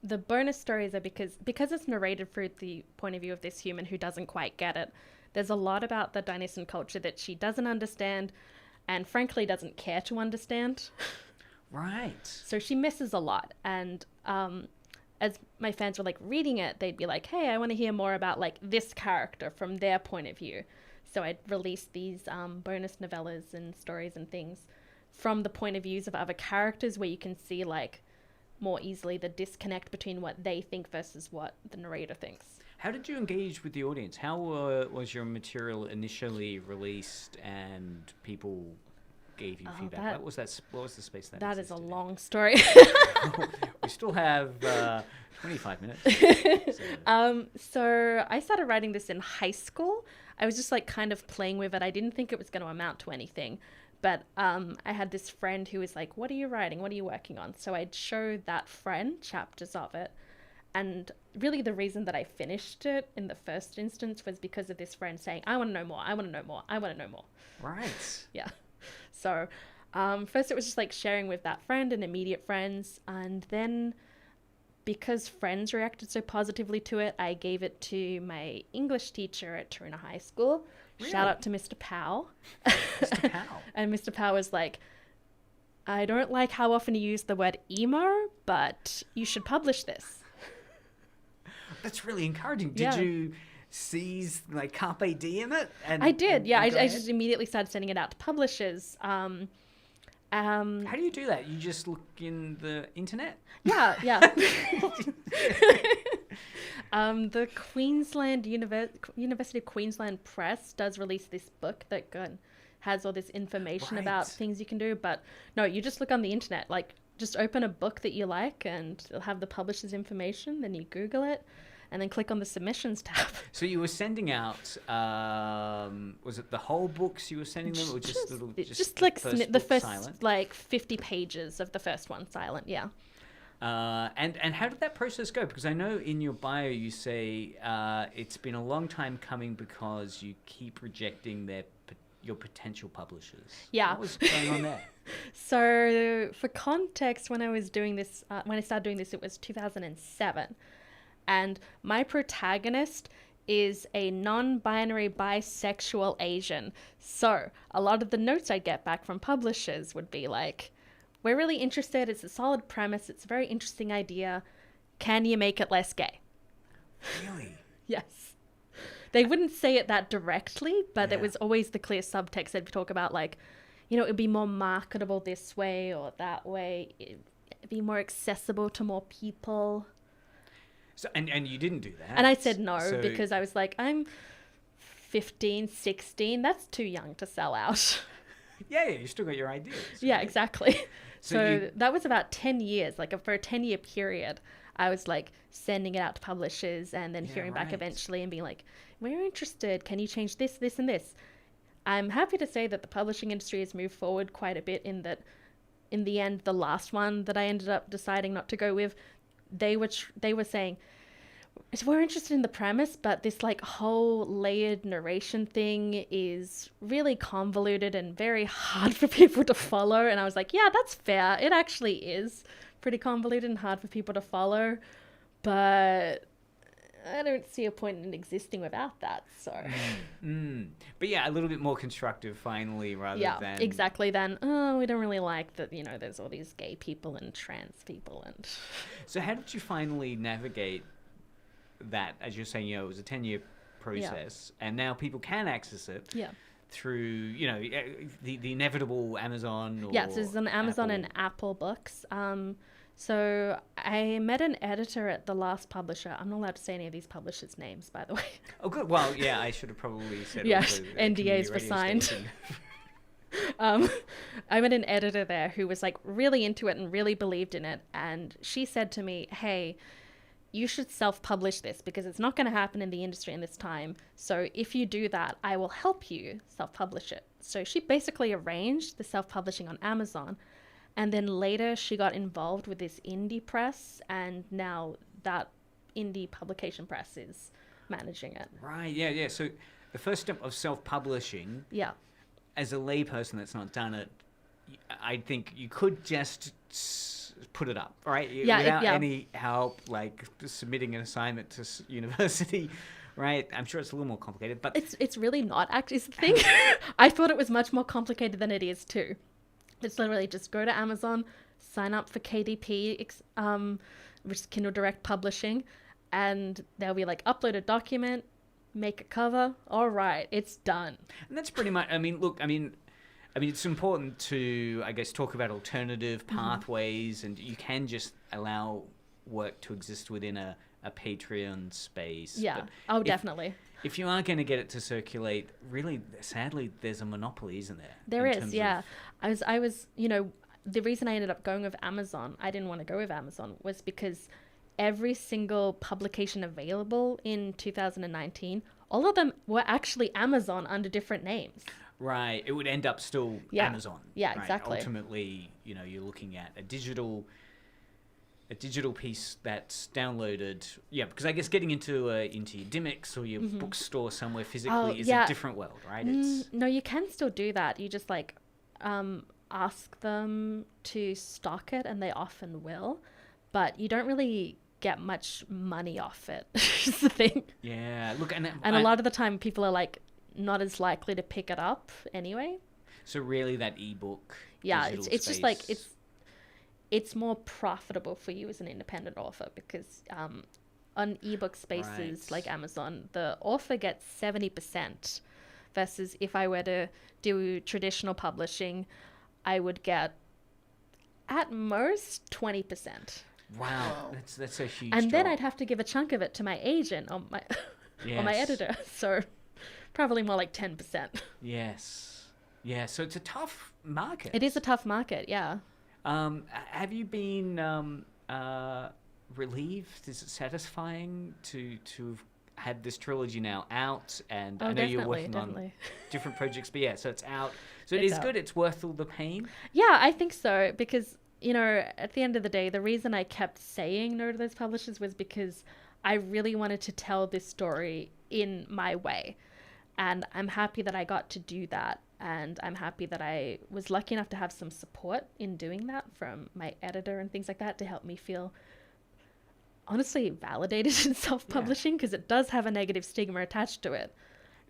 [SPEAKER 3] the bonus stories are because it's narrated through the point of view of this human who doesn't quite get it. There's a lot about the Dionysian culture that she doesn't understand and frankly doesn't care to understand.
[SPEAKER 1] Right.
[SPEAKER 3] So she misses a lot. And as my fans were like reading it, they'd be like, hey, I want to hear more about like this character from their point of view. So I'd release these bonus novellas and stories and things from the point of views of other characters where you can see like more easily the disconnect between what they think versus what the narrator thinks.
[SPEAKER 1] How did you engage with the audience? How was your material initially released and people gave you feedback? What was the space that
[SPEAKER 3] is a
[SPEAKER 1] existed
[SPEAKER 3] long story.
[SPEAKER 1] We still have 25 minutes.
[SPEAKER 3] So I started writing this in high school. I was just like kind of playing with it. I didn't think it was going to amount to anything. But I had this friend who was like, what are you writing? What are you working on? So I'd show that friend chapters of it. And really the reason that I finished it in the first instance was because of this friend saying, I want to know more. I want to know more. I want to know more.
[SPEAKER 1] Right.
[SPEAKER 3] Yeah. So first it was just like sharing with that friend and immediate friends. And then because friends reacted so positively to it, I gave it to my English teacher at Taruna High School.
[SPEAKER 1] Really?
[SPEAKER 3] Shout out to Mr. Powell.
[SPEAKER 1] Mr. Powell.
[SPEAKER 3] And Mr. Powell was like, I don't like how often you use the word emo, but you should publish this.
[SPEAKER 1] That's really encouraging. Did
[SPEAKER 3] Yeah.
[SPEAKER 1] you seize like carpe diem it? And,
[SPEAKER 3] I did,
[SPEAKER 1] and-
[SPEAKER 3] yeah.
[SPEAKER 1] and go
[SPEAKER 3] I
[SPEAKER 1] ahead?
[SPEAKER 3] just immediately started sending it out to publishers.
[SPEAKER 1] How do you do that? You just look in the internet?
[SPEAKER 3] Yeah. The Queensland University of Queensland Press does release this book that has all this information about
[SPEAKER 1] Right.
[SPEAKER 3] things you can do. But no, you just look on the internet. Like, just open a book that you like and it'll have the publisher's information. Then you Google it and then click on the submissions tab.
[SPEAKER 1] So you were sending out, was it the whole books you were sending them, or just little,
[SPEAKER 3] Just like the
[SPEAKER 1] book
[SPEAKER 3] first
[SPEAKER 1] silent?
[SPEAKER 3] like 50 pages of the first one silent. Yeah.
[SPEAKER 1] And how did that process go? Because I know in your bio you say it's been a long time coming because you keep rejecting your potential publishers.
[SPEAKER 3] Yeah.
[SPEAKER 1] What was going on there?
[SPEAKER 3] So for context, when I started doing this, it was 2007. And my protagonist is a non-binary bisexual Asian. So a lot of the notes I get back from publishers would be like, we're really interested. It's a solid premise. It's a very interesting idea. Can you make it less gay?
[SPEAKER 1] Really?
[SPEAKER 3] Yes. They wouldn't say it that directly, but
[SPEAKER 1] Yeah.
[SPEAKER 3] it was always the clear subtext. They'd talk about like, it'd be more marketable this way or that way. It'd be more accessible to more people.
[SPEAKER 1] So and you didn't do that.
[SPEAKER 3] And I said no
[SPEAKER 1] So-
[SPEAKER 3] because I was like, I'm 15, 16. That's too young to sell out.
[SPEAKER 1] Yeah, you still got your ideas.
[SPEAKER 3] Yeah,
[SPEAKER 1] right?
[SPEAKER 3] exactly.
[SPEAKER 1] So
[SPEAKER 3] So that was about 10 years, like for a 10-year period. I was like sending it out to publishers and then
[SPEAKER 1] Yeah,
[SPEAKER 3] hearing back
[SPEAKER 1] right.
[SPEAKER 3] eventually and being like, we're interested. Can you change this, this, and this? I'm happy to say that the publishing industry has moved forward quite a bit in that in the end, the last one that I ended up deciding not to go with, they were saying, we're interested in the premise, but this like whole layered narration thing is really convoluted and very hard for people to follow. And I was like, yeah, that's fair. It actually is pretty convoluted and hard for people to follow, but I don't don't see a point in existing without that. So
[SPEAKER 1] But yeah, a little bit more constructive finally, rather
[SPEAKER 3] yeah,
[SPEAKER 1] than
[SPEAKER 3] exactly. Then we don't really like that. You know, there's all these gay people and trans people, and
[SPEAKER 1] So how did you finally navigate that? As you're saying, it was a 10-year process, and now people can access it.
[SPEAKER 3] yeah.
[SPEAKER 1] Through the inevitable Amazon or
[SPEAKER 3] Yeah, so there's an Amazon
[SPEAKER 1] Apple.
[SPEAKER 3] and Apple books. So I met an editor at the last publisher. I'm not allowed to say any of these publishers' names, by the way.
[SPEAKER 1] Oh, good. Well, yeah, I should have probably said.
[SPEAKER 3] Yeah,
[SPEAKER 1] also,
[SPEAKER 3] NDAs
[SPEAKER 1] community
[SPEAKER 3] were
[SPEAKER 1] radio
[SPEAKER 3] signed.
[SPEAKER 1] station.
[SPEAKER 3] I met an editor there who was like really into it and really believed in it. And she said to me, hey, you should self-publish this because it's not going to happen in the industry in this time. So if you do that, I will help you self-publish it. So she basically arranged the self-publishing on Amazon. And then later she got involved with this indie press. And now that indie publication press is managing it.
[SPEAKER 1] Right. Yeah. Yeah. So the first step of self-publishing,
[SPEAKER 3] Yeah.
[SPEAKER 1] as a layperson that's not done it, I think you could just put it up, right?
[SPEAKER 3] Yeah,
[SPEAKER 1] Without
[SPEAKER 3] yeah.
[SPEAKER 1] any help, like submitting an assignment to university, right? I'm sure it's a little more complicated, but
[SPEAKER 3] It's really not actually is the thing. I thought it was much more complicated than it is too. It's literally just go to Amazon, sign up for KDP, which is Kindle Direct Publishing, and they'll be like, upload a document, make a cover. All right, it's done.
[SPEAKER 1] and that's pretty much. I mean, look, I mean, it's important to, I guess, talk about alternative pathways, and you can just allow work to exist within a Patreon space.
[SPEAKER 3] Yeah.
[SPEAKER 1] But
[SPEAKER 3] Oh,
[SPEAKER 1] if-
[SPEAKER 3] definitely.
[SPEAKER 1] If you are going to get it to circulate, really, sadly, there's a monopoly, isn't there?
[SPEAKER 3] There
[SPEAKER 1] in
[SPEAKER 3] is,
[SPEAKER 1] terms
[SPEAKER 3] yeah.
[SPEAKER 1] of-
[SPEAKER 3] I was, the reason I ended up going with Amazon, I didn't want to go with Amazon, was because every single publication available in 2019, all of them were actually Amazon under different names.
[SPEAKER 1] Right. It would end up still
[SPEAKER 3] Yeah.
[SPEAKER 1] Amazon.
[SPEAKER 3] Yeah,
[SPEAKER 1] right?
[SPEAKER 3] exactly.
[SPEAKER 1] Ultimately, you're looking at a digital piece that's downloaded. Yeah, because I guess getting into your Dimmicks or your bookstore somewhere physically is
[SPEAKER 3] yeah.
[SPEAKER 1] a different world, right? It's
[SPEAKER 3] No, you can still do that. You just ask them to stock it, and they often will, but you don't really get much money off it. Is the thing.
[SPEAKER 1] yeah. Look, and
[SPEAKER 3] And a lot of the time, people are like not as likely to pick it up anyway.
[SPEAKER 1] so really that ebook.
[SPEAKER 3] Yeah,
[SPEAKER 1] digital
[SPEAKER 3] it's just like
[SPEAKER 1] space-
[SPEAKER 3] it's more profitable for you as an independent author because on ebook spaces
[SPEAKER 1] Right.
[SPEAKER 3] like Amazon, the author gets 70% versus if I were to do traditional publishing, I would get at most 20%.
[SPEAKER 1] Wow, that's a huge.
[SPEAKER 3] And then
[SPEAKER 1] drop.
[SPEAKER 3] I'd have to give a chunk of it to my agent or my or my
[SPEAKER 1] Yes.
[SPEAKER 3] editor. So probably more like 10%.
[SPEAKER 1] Yes. Yeah. So it's a tough market.
[SPEAKER 3] It is a tough market, yeah.
[SPEAKER 1] Have you been relieved? Is it satisfying to have had this trilogy now out? And
[SPEAKER 3] Oh,
[SPEAKER 1] I know you're
[SPEAKER 3] definitely,
[SPEAKER 1] working
[SPEAKER 3] definitely.
[SPEAKER 1] on different projects, but yeah, so it's out. So it
[SPEAKER 3] It's
[SPEAKER 1] is
[SPEAKER 3] out.
[SPEAKER 1] good. It's worth all the pain.
[SPEAKER 3] Yeah, I think so because, at the end of the day, the reason I kept saying no to those publishers was because I really wanted to tell this story in my way. And I'm happy that I got to do that. And I'm happy that I was lucky enough to have some support in doing that from my editor and things like that to help me feel honestly validated in self-publishing because it does have a negative stigma attached to it.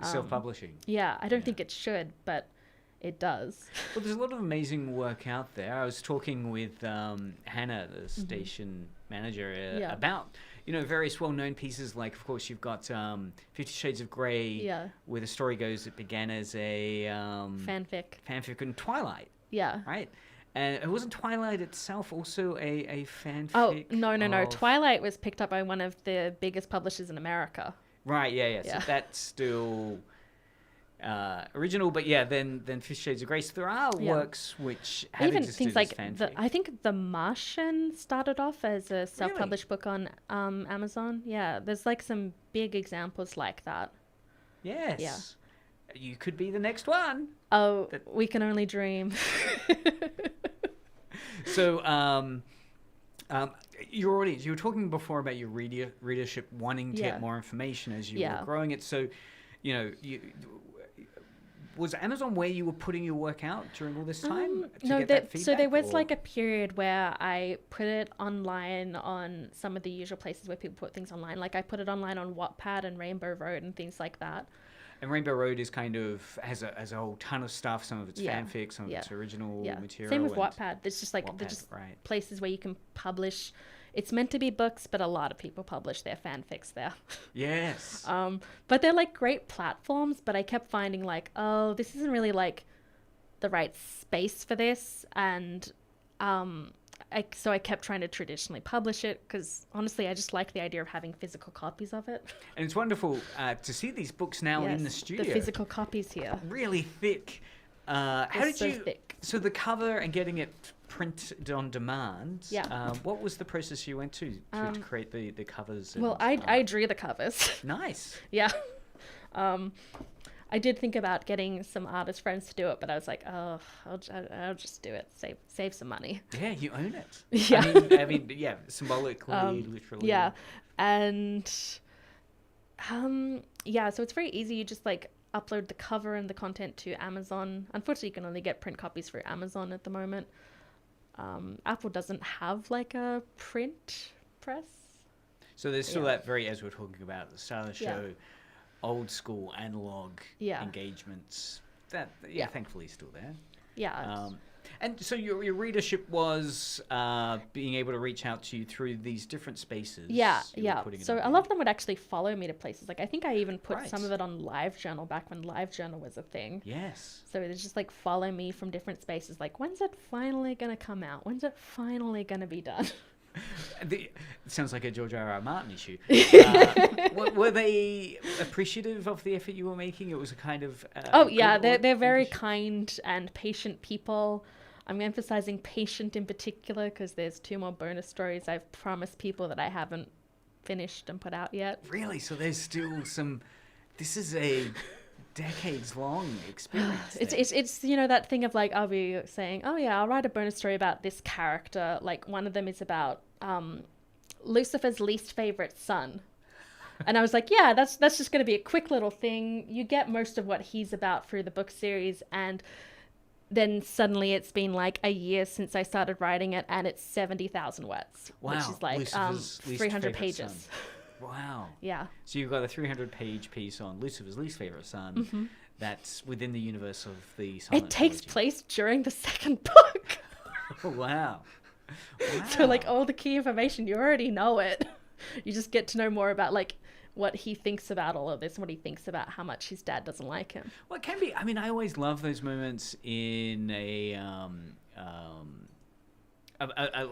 [SPEAKER 1] Self-publishing.
[SPEAKER 3] Yeah, I don't
[SPEAKER 1] Yeah.
[SPEAKER 3] think it should, but it does.
[SPEAKER 1] Well, there's a lot of amazing work out there. I was talking with Hannah, the station manager,
[SPEAKER 3] Yeah.
[SPEAKER 1] about various well-known pieces. Like, of course, you've got 50 Shades of Grey,
[SPEAKER 3] Yeah.
[SPEAKER 1] where the story goes it began as a
[SPEAKER 3] Fanfic.
[SPEAKER 1] in Twilight,
[SPEAKER 3] Yeah.
[SPEAKER 1] right? And it wasn't Twilight itself also a fanfic?
[SPEAKER 3] Oh, no.
[SPEAKER 1] of-
[SPEAKER 3] Twilight was picked up by one of the biggest publishers in America.
[SPEAKER 1] Right, yeah.
[SPEAKER 3] Yeah.
[SPEAKER 1] So that's still original, but yeah, then 50 Shades of Grey. So there are
[SPEAKER 3] Yeah.
[SPEAKER 1] works which have
[SPEAKER 3] Even
[SPEAKER 1] existed
[SPEAKER 3] things
[SPEAKER 1] as
[SPEAKER 3] like
[SPEAKER 1] fanfic.
[SPEAKER 3] I think The Martian started off as a self-published book on Amazon. Yeah, there's like some big examples like that.
[SPEAKER 1] Yes.
[SPEAKER 3] Yeah.
[SPEAKER 1] You could be the next one.
[SPEAKER 3] Oh, we can only dream.
[SPEAKER 1] So, your audience, you were talking before about your readership wanting to
[SPEAKER 3] Yeah.
[SPEAKER 1] get more information as you
[SPEAKER 3] Yeah.
[SPEAKER 1] were growing it. So, was Amazon where you were putting your work out during all this time to
[SPEAKER 3] No,
[SPEAKER 1] get that feedback?
[SPEAKER 3] so there was
[SPEAKER 1] or-
[SPEAKER 3] like a period where I put it online on some of the usual places where people put things online. Like I put it online on Wattpad and Rainbow Road and things like that.
[SPEAKER 1] And Rainbow Road is kind of has a whole ton of stuff. Some of it's
[SPEAKER 3] Yeah.
[SPEAKER 1] fanfic, some of it's original material.
[SPEAKER 3] Same with
[SPEAKER 1] and
[SPEAKER 3] Wattpad. There's just like
[SPEAKER 1] Wattpad,
[SPEAKER 3] there's just
[SPEAKER 1] right.
[SPEAKER 3] places where you can publish. It's meant to be books, but a lot of people publish their fanfics there.
[SPEAKER 1] Yes.
[SPEAKER 3] But they're like great platforms. But I kept finding like, oh, this isn't really like the right space for this, and so I kept trying to traditionally publish it because honestly, I just like the idea of having physical copies of it.
[SPEAKER 1] And it's wonderful to see these books now in the studio.
[SPEAKER 3] The physical copies here.
[SPEAKER 1] Really thick. How did
[SPEAKER 3] so
[SPEAKER 1] you?
[SPEAKER 3] thick.
[SPEAKER 1] So the cover and getting it printed on demand.
[SPEAKER 3] Yeah.
[SPEAKER 1] What was the process you went to create the covers?
[SPEAKER 3] Well, I drew the covers.
[SPEAKER 1] Nice.
[SPEAKER 3] Yeah. I did think about getting some artist friends to do it, but I was like, oh, I'll just do it. Save some money.
[SPEAKER 1] Yeah, you own it.
[SPEAKER 3] Yeah.
[SPEAKER 1] I mean, yeah, symbolically, literally.
[SPEAKER 3] Yeah. And yeah, so it's very easy. You just like upload the cover and the content to Amazon. Unfortunately, you can only get print copies through Amazon at the moment. Apple doesn't have like a print press.
[SPEAKER 1] So there's still that very, as we're talking about at the start of the show, old school analog engagements. That thankfully is still there.
[SPEAKER 3] Yeah.
[SPEAKER 1] And so your readership was being able to reach out to you through these different spaces.
[SPEAKER 3] Yeah.
[SPEAKER 1] putting it
[SPEAKER 3] So
[SPEAKER 1] on
[SPEAKER 3] a
[SPEAKER 1] there.
[SPEAKER 3] lot of them would actually follow me to places. Like I think I even put
[SPEAKER 1] Right.
[SPEAKER 3] some of it on LiveJournal back when LiveJournal was a thing.
[SPEAKER 1] Yes.
[SPEAKER 3] So it's just like follow me from different spaces. Like when's it finally gonna come out? When's it finally gonna be done?
[SPEAKER 1] It sounds like a George R.R. Martin issue. Were they appreciative of the effort you were making? It was a kind of
[SPEAKER 3] Oh yeah,
[SPEAKER 1] good
[SPEAKER 3] they're very
[SPEAKER 1] leadership?
[SPEAKER 3] kind and patient people. I'm emphasizing patient in particular because there's 2 more bonus stories I've promised people that I haven't finished and put out yet.
[SPEAKER 1] Really? So there's still some. This is a decades-long experience.
[SPEAKER 3] It's you know that thing of like I'll be saying, oh yeah, I'll write a bonus story about this character. Like one of them is about Lucifer's least favorite son. And I was like, yeah, that's just going to be a quick little thing. You get most of what he's about through the book series, and then suddenly it's been like a year since I started writing it, and it's 70,000 words, which is like
[SPEAKER 1] Lucifer's least
[SPEAKER 3] 300
[SPEAKER 1] favourite
[SPEAKER 3] pages.
[SPEAKER 1] son. Wow.
[SPEAKER 3] Yeah.
[SPEAKER 1] So you've got a 300-page piece on Lucifer's least favorite son. That's within the universe of the Silent
[SPEAKER 3] It takes
[SPEAKER 1] Trilogy.
[SPEAKER 3] place during the second book.
[SPEAKER 1] Oh, wow.
[SPEAKER 3] So like all the key information, you already know it. You just get to know more about like what he thinks about all of this, what he thinks about how much his dad doesn't like him.
[SPEAKER 1] Well, it can be. I mean, I always love those moments in a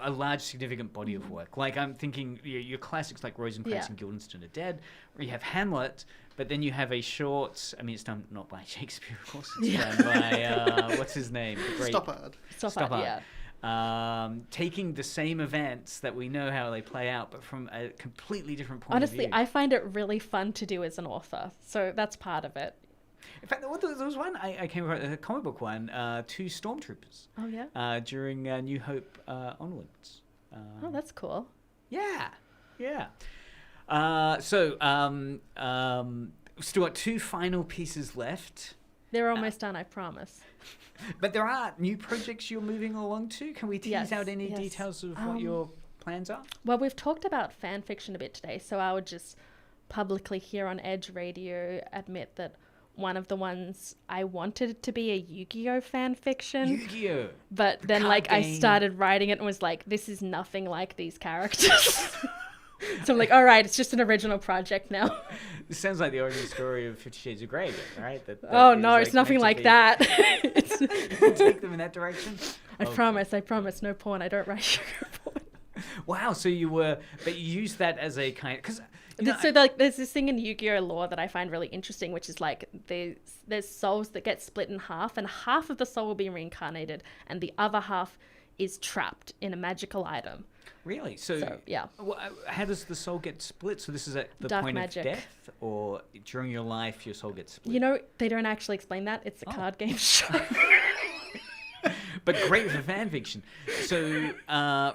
[SPEAKER 1] large, significant body of work. Like I'm thinking, your classics like Rosencrantz and Guildenstern are Dead, where you have Hamlet, but then you have a short. I mean, it's done not by Shakespeare, of course. It's done by what's his name? The great
[SPEAKER 2] Stoppard.
[SPEAKER 1] Stoppard.
[SPEAKER 3] Yeah.
[SPEAKER 1] Taking the same events that we know how they play out, but from a completely different point of
[SPEAKER 3] Honestly,
[SPEAKER 1] view.
[SPEAKER 3] I find it really fun to do as an author, so that's part of it.
[SPEAKER 1] In fact, there was one I came across, a comic book one, 2 stormtroopers.
[SPEAKER 3] Oh yeah.
[SPEAKER 1] During New Hope onwards.
[SPEAKER 3] Oh, that's cool.
[SPEAKER 1] Yeah. Still got 2 final pieces left.
[SPEAKER 3] They're almost done, I promise.
[SPEAKER 1] But there are new projects you're moving along to. Can we tease out any details of what your plans are?
[SPEAKER 3] Well, we've talked about fan fiction a bit today, so I would just publicly here on Edge Radio admit that one of the ones I wanted it to be a Yu-Gi-Oh fan fiction.
[SPEAKER 1] Yu-Gi-Oh!
[SPEAKER 3] But then
[SPEAKER 1] card
[SPEAKER 3] like I
[SPEAKER 1] game.
[SPEAKER 3] started writing it and was like, this is nothing like these characters. So I'm like, all right, it's just an original project now.
[SPEAKER 1] This sounds like the origin story of 50 Shades of Grey, again, right? That
[SPEAKER 3] Oh
[SPEAKER 1] is,
[SPEAKER 3] no, it's nothing
[SPEAKER 1] meant
[SPEAKER 3] like
[SPEAKER 1] to
[SPEAKER 3] that.
[SPEAKER 1] be- Take them in that direction?
[SPEAKER 3] I
[SPEAKER 1] Okay.
[SPEAKER 3] promise, no porn. I don't write sugar porn.
[SPEAKER 1] Wow, so you used that as a kind, because
[SPEAKER 3] So like, there's this thing in Yu-Gi-Oh lore that I find really interesting, which is like there's souls that get split in half, and half of the soul will be reincarnated, and the other half is trapped in a magical item.
[SPEAKER 1] Really? So
[SPEAKER 3] yeah.
[SPEAKER 1] How does the soul get split? So this is at the
[SPEAKER 3] Dark
[SPEAKER 1] point
[SPEAKER 3] magic.
[SPEAKER 1] of death, or during your life your soul gets split?
[SPEAKER 3] You know, they don't actually explain that. It's a card game show.
[SPEAKER 1] But great for fan fiction. So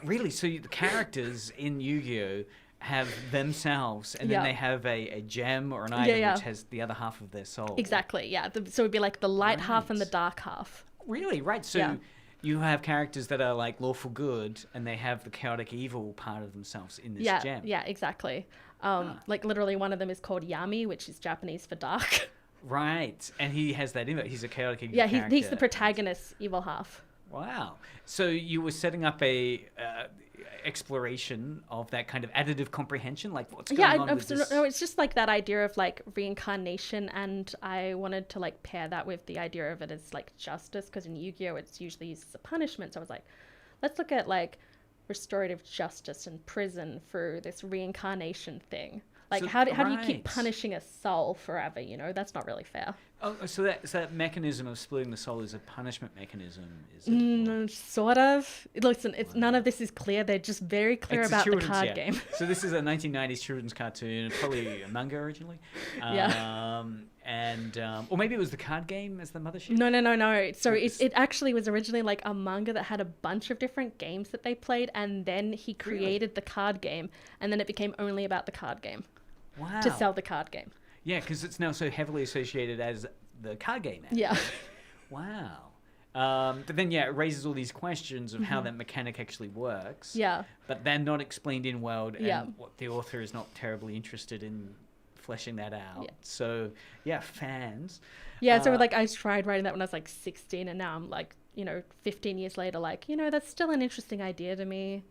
[SPEAKER 1] really, so the characters in Yu-Gi-Oh have themselves, and then
[SPEAKER 3] Yeah.
[SPEAKER 1] they have a gem or an item
[SPEAKER 3] yeah.
[SPEAKER 1] which has the other half of their soul.
[SPEAKER 3] Exactly, yeah. So it'd be like the light half and the
[SPEAKER 1] Right.
[SPEAKER 3] dark half.
[SPEAKER 1] Really, right? So
[SPEAKER 3] Yeah.
[SPEAKER 1] you have characters that are like lawful good, and they have the chaotic evil part of themselves in this
[SPEAKER 3] Yeah,
[SPEAKER 1] gem.
[SPEAKER 3] yeah, exactly. Like literally one of them is called Yami, which is Japanese for dark.
[SPEAKER 1] Right, and he has that in it. He's a chaotic evil
[SPEAKER 3] Yeah,
[SPEAKER 1] character.
[SPEAKER 3] he's the protagonist's evil half.
[SPEAKER 1] Wow. So you were setting up a exploration of that kind of additive comprehension, like what's going on with this?
[SPEAKER 3] No, it's just like that idea of like reincarnation, and I wanted to like pair that with the idea of it as like justice, because in Yu-Gi-Oh it's usually used as a punishment. So I was like, let's look at like restorative justice and prison through this reincarnation thing. Like,
[SPEAKER 1] So-
[SPEAKER 3] how do you
[SPEAKER 1] right.
[SPEAKER 3] keep punishing a soul forever? You know, that's not really fair.
[SPEAKER 1] Oh, so that mechanism of splitting the soul is a punishment mechanism, is it?
[SPEAKER 3] Sort of. Listen, it's none of this is clear. They're just very clear
[SPEAKER 1] It's a
[SPEAKER 3] about the
[SPEAKER 1] children's-
[SPEAKER 3] card
[SPEAKER 1] yeah.
[SPEAKER 3] game.
[SPEAKER 1] So this is a 1990s children's cartoon, probably a manga originally.
[SPEAKER 3] Yeah.
[SPEAKER 1] Or maybe it was the card game as the Mothership.
[SPEAKER 3] No. So
[SPEAKER 1] It's-
[SPEAKER 3] it actually was originally like a manga that had a bunch of different games that they played, and then he created the card game, and then it became only about the card game
[SPEAKER 1] Wow.
[SPEAKER 3] to sell the card game.
[SPEAKER 1] Yeah, because it's now so heavily associated as the card game. App.
[SPEAKER 3] Yeah.
[SPEAKER 1] Wow. But then, yeah, it raises all these questions of how that mechanic actually works.
[SPEAKER 3] Yeah.
[SPEAKER 1] But they're not explained in world, and
[SPEAKER 3] Yeah.
[SPEAKER 1] what the author is not terribly interested in fleshing that out.
[SPEAKER 3] Yeah.
[SPEAKER 1] So, yeah, fans.
[SPEAKER 3] Yeah, so like I tried writing that when I was like 16, and now I'm like, 15 years later, like, that's still an interesting idea to me.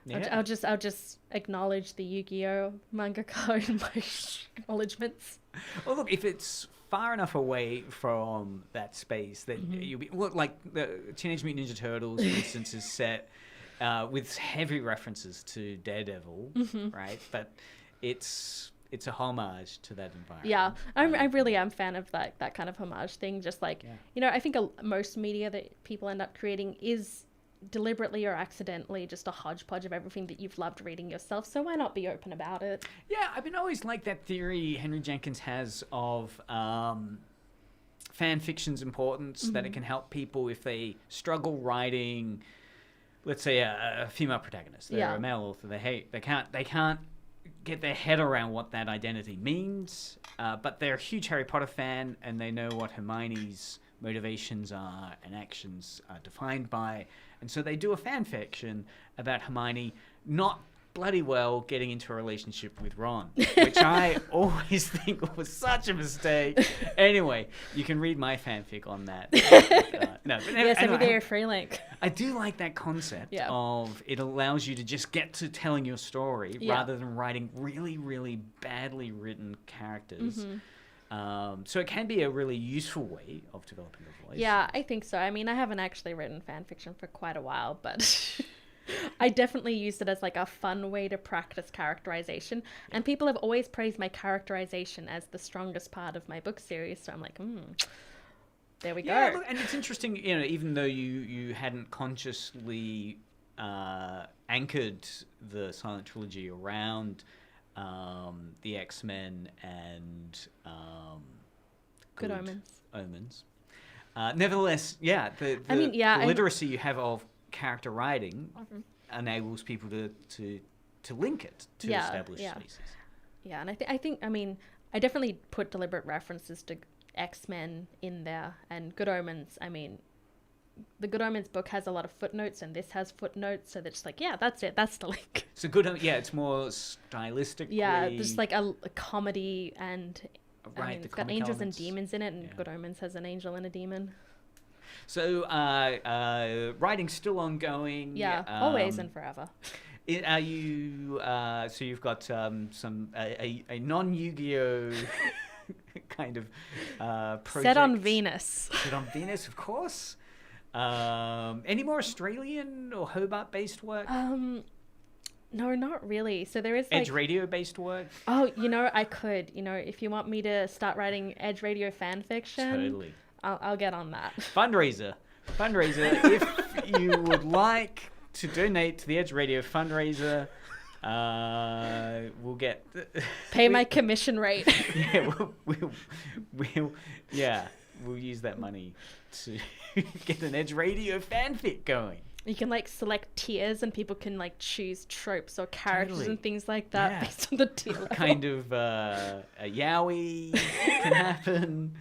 [SPEAKER 1] Yeah.
[SPEAKER 3] I'll just acknowledge the Yu-Gi-Oh manga code in my acknowledgements.
[SPEAKER 1] Well, look, if it's far enough away from that space that you'll be... Look, like the Teenage Mutant Ninja Turtles, for instance, is set with heavy references to Daredevil, right? But it's a homage to that environment.
[SPEAKER 3] Yeah, I really am a fan of that kind of homage thing. Just like,
[SPEAKER 1] Yeah.
[SPEAKER 3] I think most media that people end up creating is deliberately or accidentally just a hodgepodge of everything that you've loved reading yourself. So why not be open about it?
[SPEAKER 1] Yeah, I've been always like that theory Henry Jenkins has of fan fiction's importance, that it can help people if they struggle writing, let's say, a female protagonist. They're
[SPEAKER 3] Yeah.
[SPEAKER 1] a male author. They can't get their head around what that identity means, but they're a huge Harry Potter fan, and they know what Hermione's motivations are and actions are defined by, and so they do a fan fiction about Hermione not bloody well getting into a relationship with Ron, which I always think was such a mistake. Anyway, you can read my fanfic on that. No, but
[SPEAKER 3] Yes, every day
[SPEAKER 1] anyway,
[SPEAKER 3] a free link.
[SPEAKER 1] I do like that concept
[SPEAKER 3] Yeah.
[SPEAKER 1] of it allows you to just get to telling your story
[SPEAKER 3] Yeah.
[SPEAKER 1] rather than writing really, really badly written characters. So it can be a really useful way of developing a voice.
[SPEAKER 3] Yeah, I think so. I mean, I haven't actually written fan fiction for quite a while, but I definitely used it as like a fun way to practice characterization. And people have always praised my characterization as the strongest part of my book series. So I'm like, there we
[SPEAKER 1] Yeah,
[SPEAKER 3] go.
[SPEAKER 1] look, and it's interesting, even though you hadn't consciously anchored the Silent Trilogy around the X-Men and
[SPEAKER 3] Good Omens.
[SPEAKER 1] Omens. Nevertheless, yeah, the
[SPEAKER 3] I-
[SPEAKER 1] literacy you have of character writing enables people to link it to
[SPEAKER 3] Yeah,
[SPEAKER 1] established
[SPEAKER 3] yeah.
[SPEAKER 1] spaces.
[SPEAKER 3] Yeah, and I definitely put deliberate references to X-Men in there, and Good Omens. I mean, the Good Omens book has a lot of footnotes, and this has footnotes, so they're just like, yeah, that's it, that's the link.
[SPEAKER 1] So it's more stylistically.
[SPEAKER 3] Yeah, there's like a comedy, and
[SPEAKER 1] Right, the
[SPEAKER 3] it's got
[SPEAKER 1] comic
[SPEAKER 3] angels
[SPEAKER 1] elements.
[SPEAKER 3] and demons in it, and
[SPEAKER 1] Yeah.
[SPEAKER 3] Good Omens has an angel and a demon.
[SPEAKER 1] So writing's still ongoing.
[SPEAKER 3] Yeah, always and forever.
[SPEAKER 1] Are you? So you've got some a non Yu-Gi-Oh kind of project.
[SPEAKER 3] Set on Venus.
[SPEAKER 1] Set on Venus, of course. Any more Australian or Hobart based work?
[SPEAKER 3] No, not really. So there is like,
[SPEAKER 1] Edge Radio based work?
[SPEAKER 3] oh, I could, if you want me to start writing Edge Radio fan fiction,
[SPEAKER 1] Totally.
[SPEAKER 3] I'll get on that.
[SPEAKER 1] Fundraiser. If you would like to donate to the Edge Radio fundraiser, we'll get...
[SPEAKER 3] Pay my commission rate.
[SPEAKER 1] Yeah, we'll use that money to get an Edge Radio fanfic going.
[SPEAKER 3] You can like select tiers, and people can like choose tropes or characters
[SPEAKER 1] Totally.
[SPEAKER 3] and things like that
[SPEAKER 1] Yeah.
[SPEAKER 3] based on the tier level.
[SPEAKER 1] Kind of a yaoi can happen.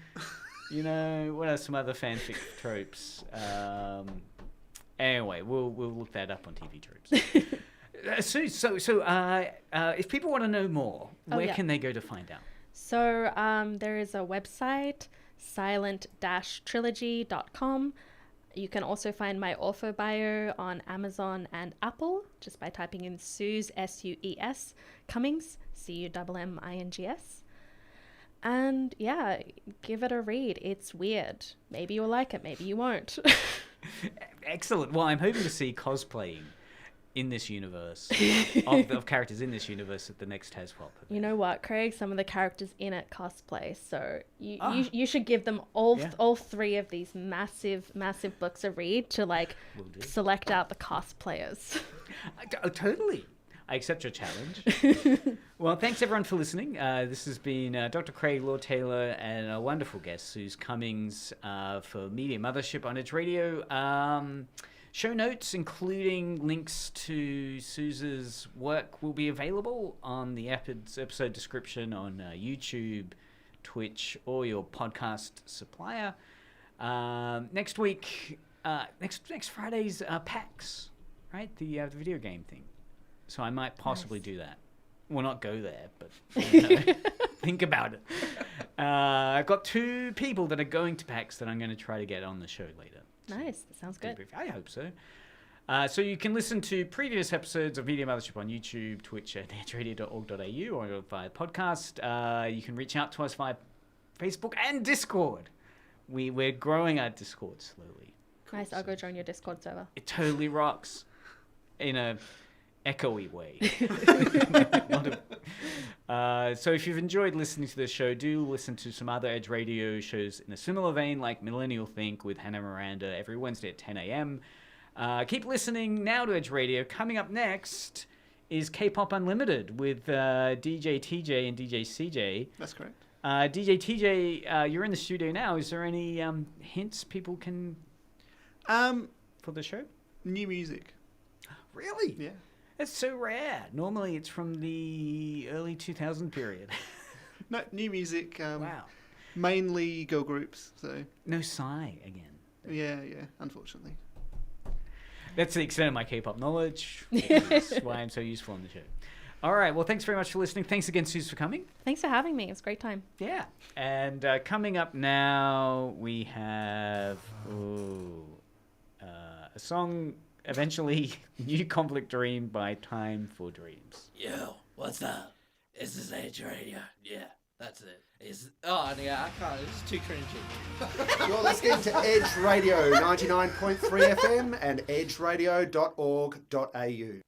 [SPEAKER 1] You know, what are some other fanfic tropes? Anyway, we'll look that up on TV Tropes. So, if people want to know more, where can they go to find out?
[SPEAKER 3] So there is a website, silent-trilogy.com. You can also find my author bio on Amazon and Apple just by typing in Sues, S-U-E-S, Cummings, C-U-M-M-I-N-G-S. And yeah, give it a read. It's weird. Maybe you'll like it, maybe you won't.
[SPEAKER 1] Excellent. Well, I'm hoping to see cosplaying in this universe of characters in this universe at the next TASPOP.
[SPEAKER 3] You know what, Craig? Some of the characters in it cosplay, so you should give them all three of these massive books a read to like select out the cosplayers.
[SPEAKER 1] Totally. I accept your challenge. Well, thanks everyone for listening. This has been Dr. Craig Lord Taylor and a wonderful guest, Sues Cummings, for Media Mothership on Edge Radio. Show notes, including links to Sue's work, will be available on the episode description on YouTube, Twitch, or your podcast supplier. Next week, next Friday's PAX, right? The video game thing. So I might possibly do that. Well, not go there, but think about it. I've got 2 people that are going to PAX that I'm going to try to get on the show later.
[SPEAKER 3] Nice. That sounds good.
[SPEAKER 1] I hope so. So you can listen to previous episodes of Media Mothership on YouTube, Twitch at edgeradio.org.au, or via podcast. You can reach out to us via Facebook and Discord. We're growing our Discord slowly.
[SPEAKER 3] Nice. I'll go join your Discord server.
[SPEAKER 1] It totally rocks in a echoey way. So if you've enjoyed listening to this show, do listen to some other Edge Radio shows in a similar vein, like Millennial Think with Hannah Miranda every Wednesday at 10 a.m. Keep listening now to Edge Radio. Coming up next is K-Pop Unlimited with DJ TJ and DJ CJ.
[SPEAKER 2] That's correct.
[SPEAKER 1] DJ TJ, you're in the studio now. Is there any hints people can for the show?
[SPEAKER 2] New music.
[SPEAKER 1] Really?
[SPEAKER 2] Yeah.
[SPEAKER 1] That's so rare. Normally it's from the early 2000 period.
[SPEAKER 2] No, new music.
[SPEAKER 1] Wow.
[SPEAKER 2] Mainly girl groups. So.
[SPEAKER 1] No Psy again.
[SPEAKER 2] Yeah, unfortunately.
[SPEAKER 1] That's the extent of my K-pop knowledge. That's why I'm so useful on the show. All right. Well, thanks very much for listening. Thanks again, Suze, for coming.
[SPEAKER 3] Thanks for having me. It was a great time.
[SPEAKER 1] Yeah. And coming up now, we have a song, eventually, New Conflict Dream by Time for Dreams.
[SPEAKER 4] Yo, what's up? This is Edge Radio. Yeah, that's it. Oh, yeah, I can't. It's too cringy.
[SPEAKER 5] You're listening to Edge Radio 99.3 FM and edgeradio.org.au.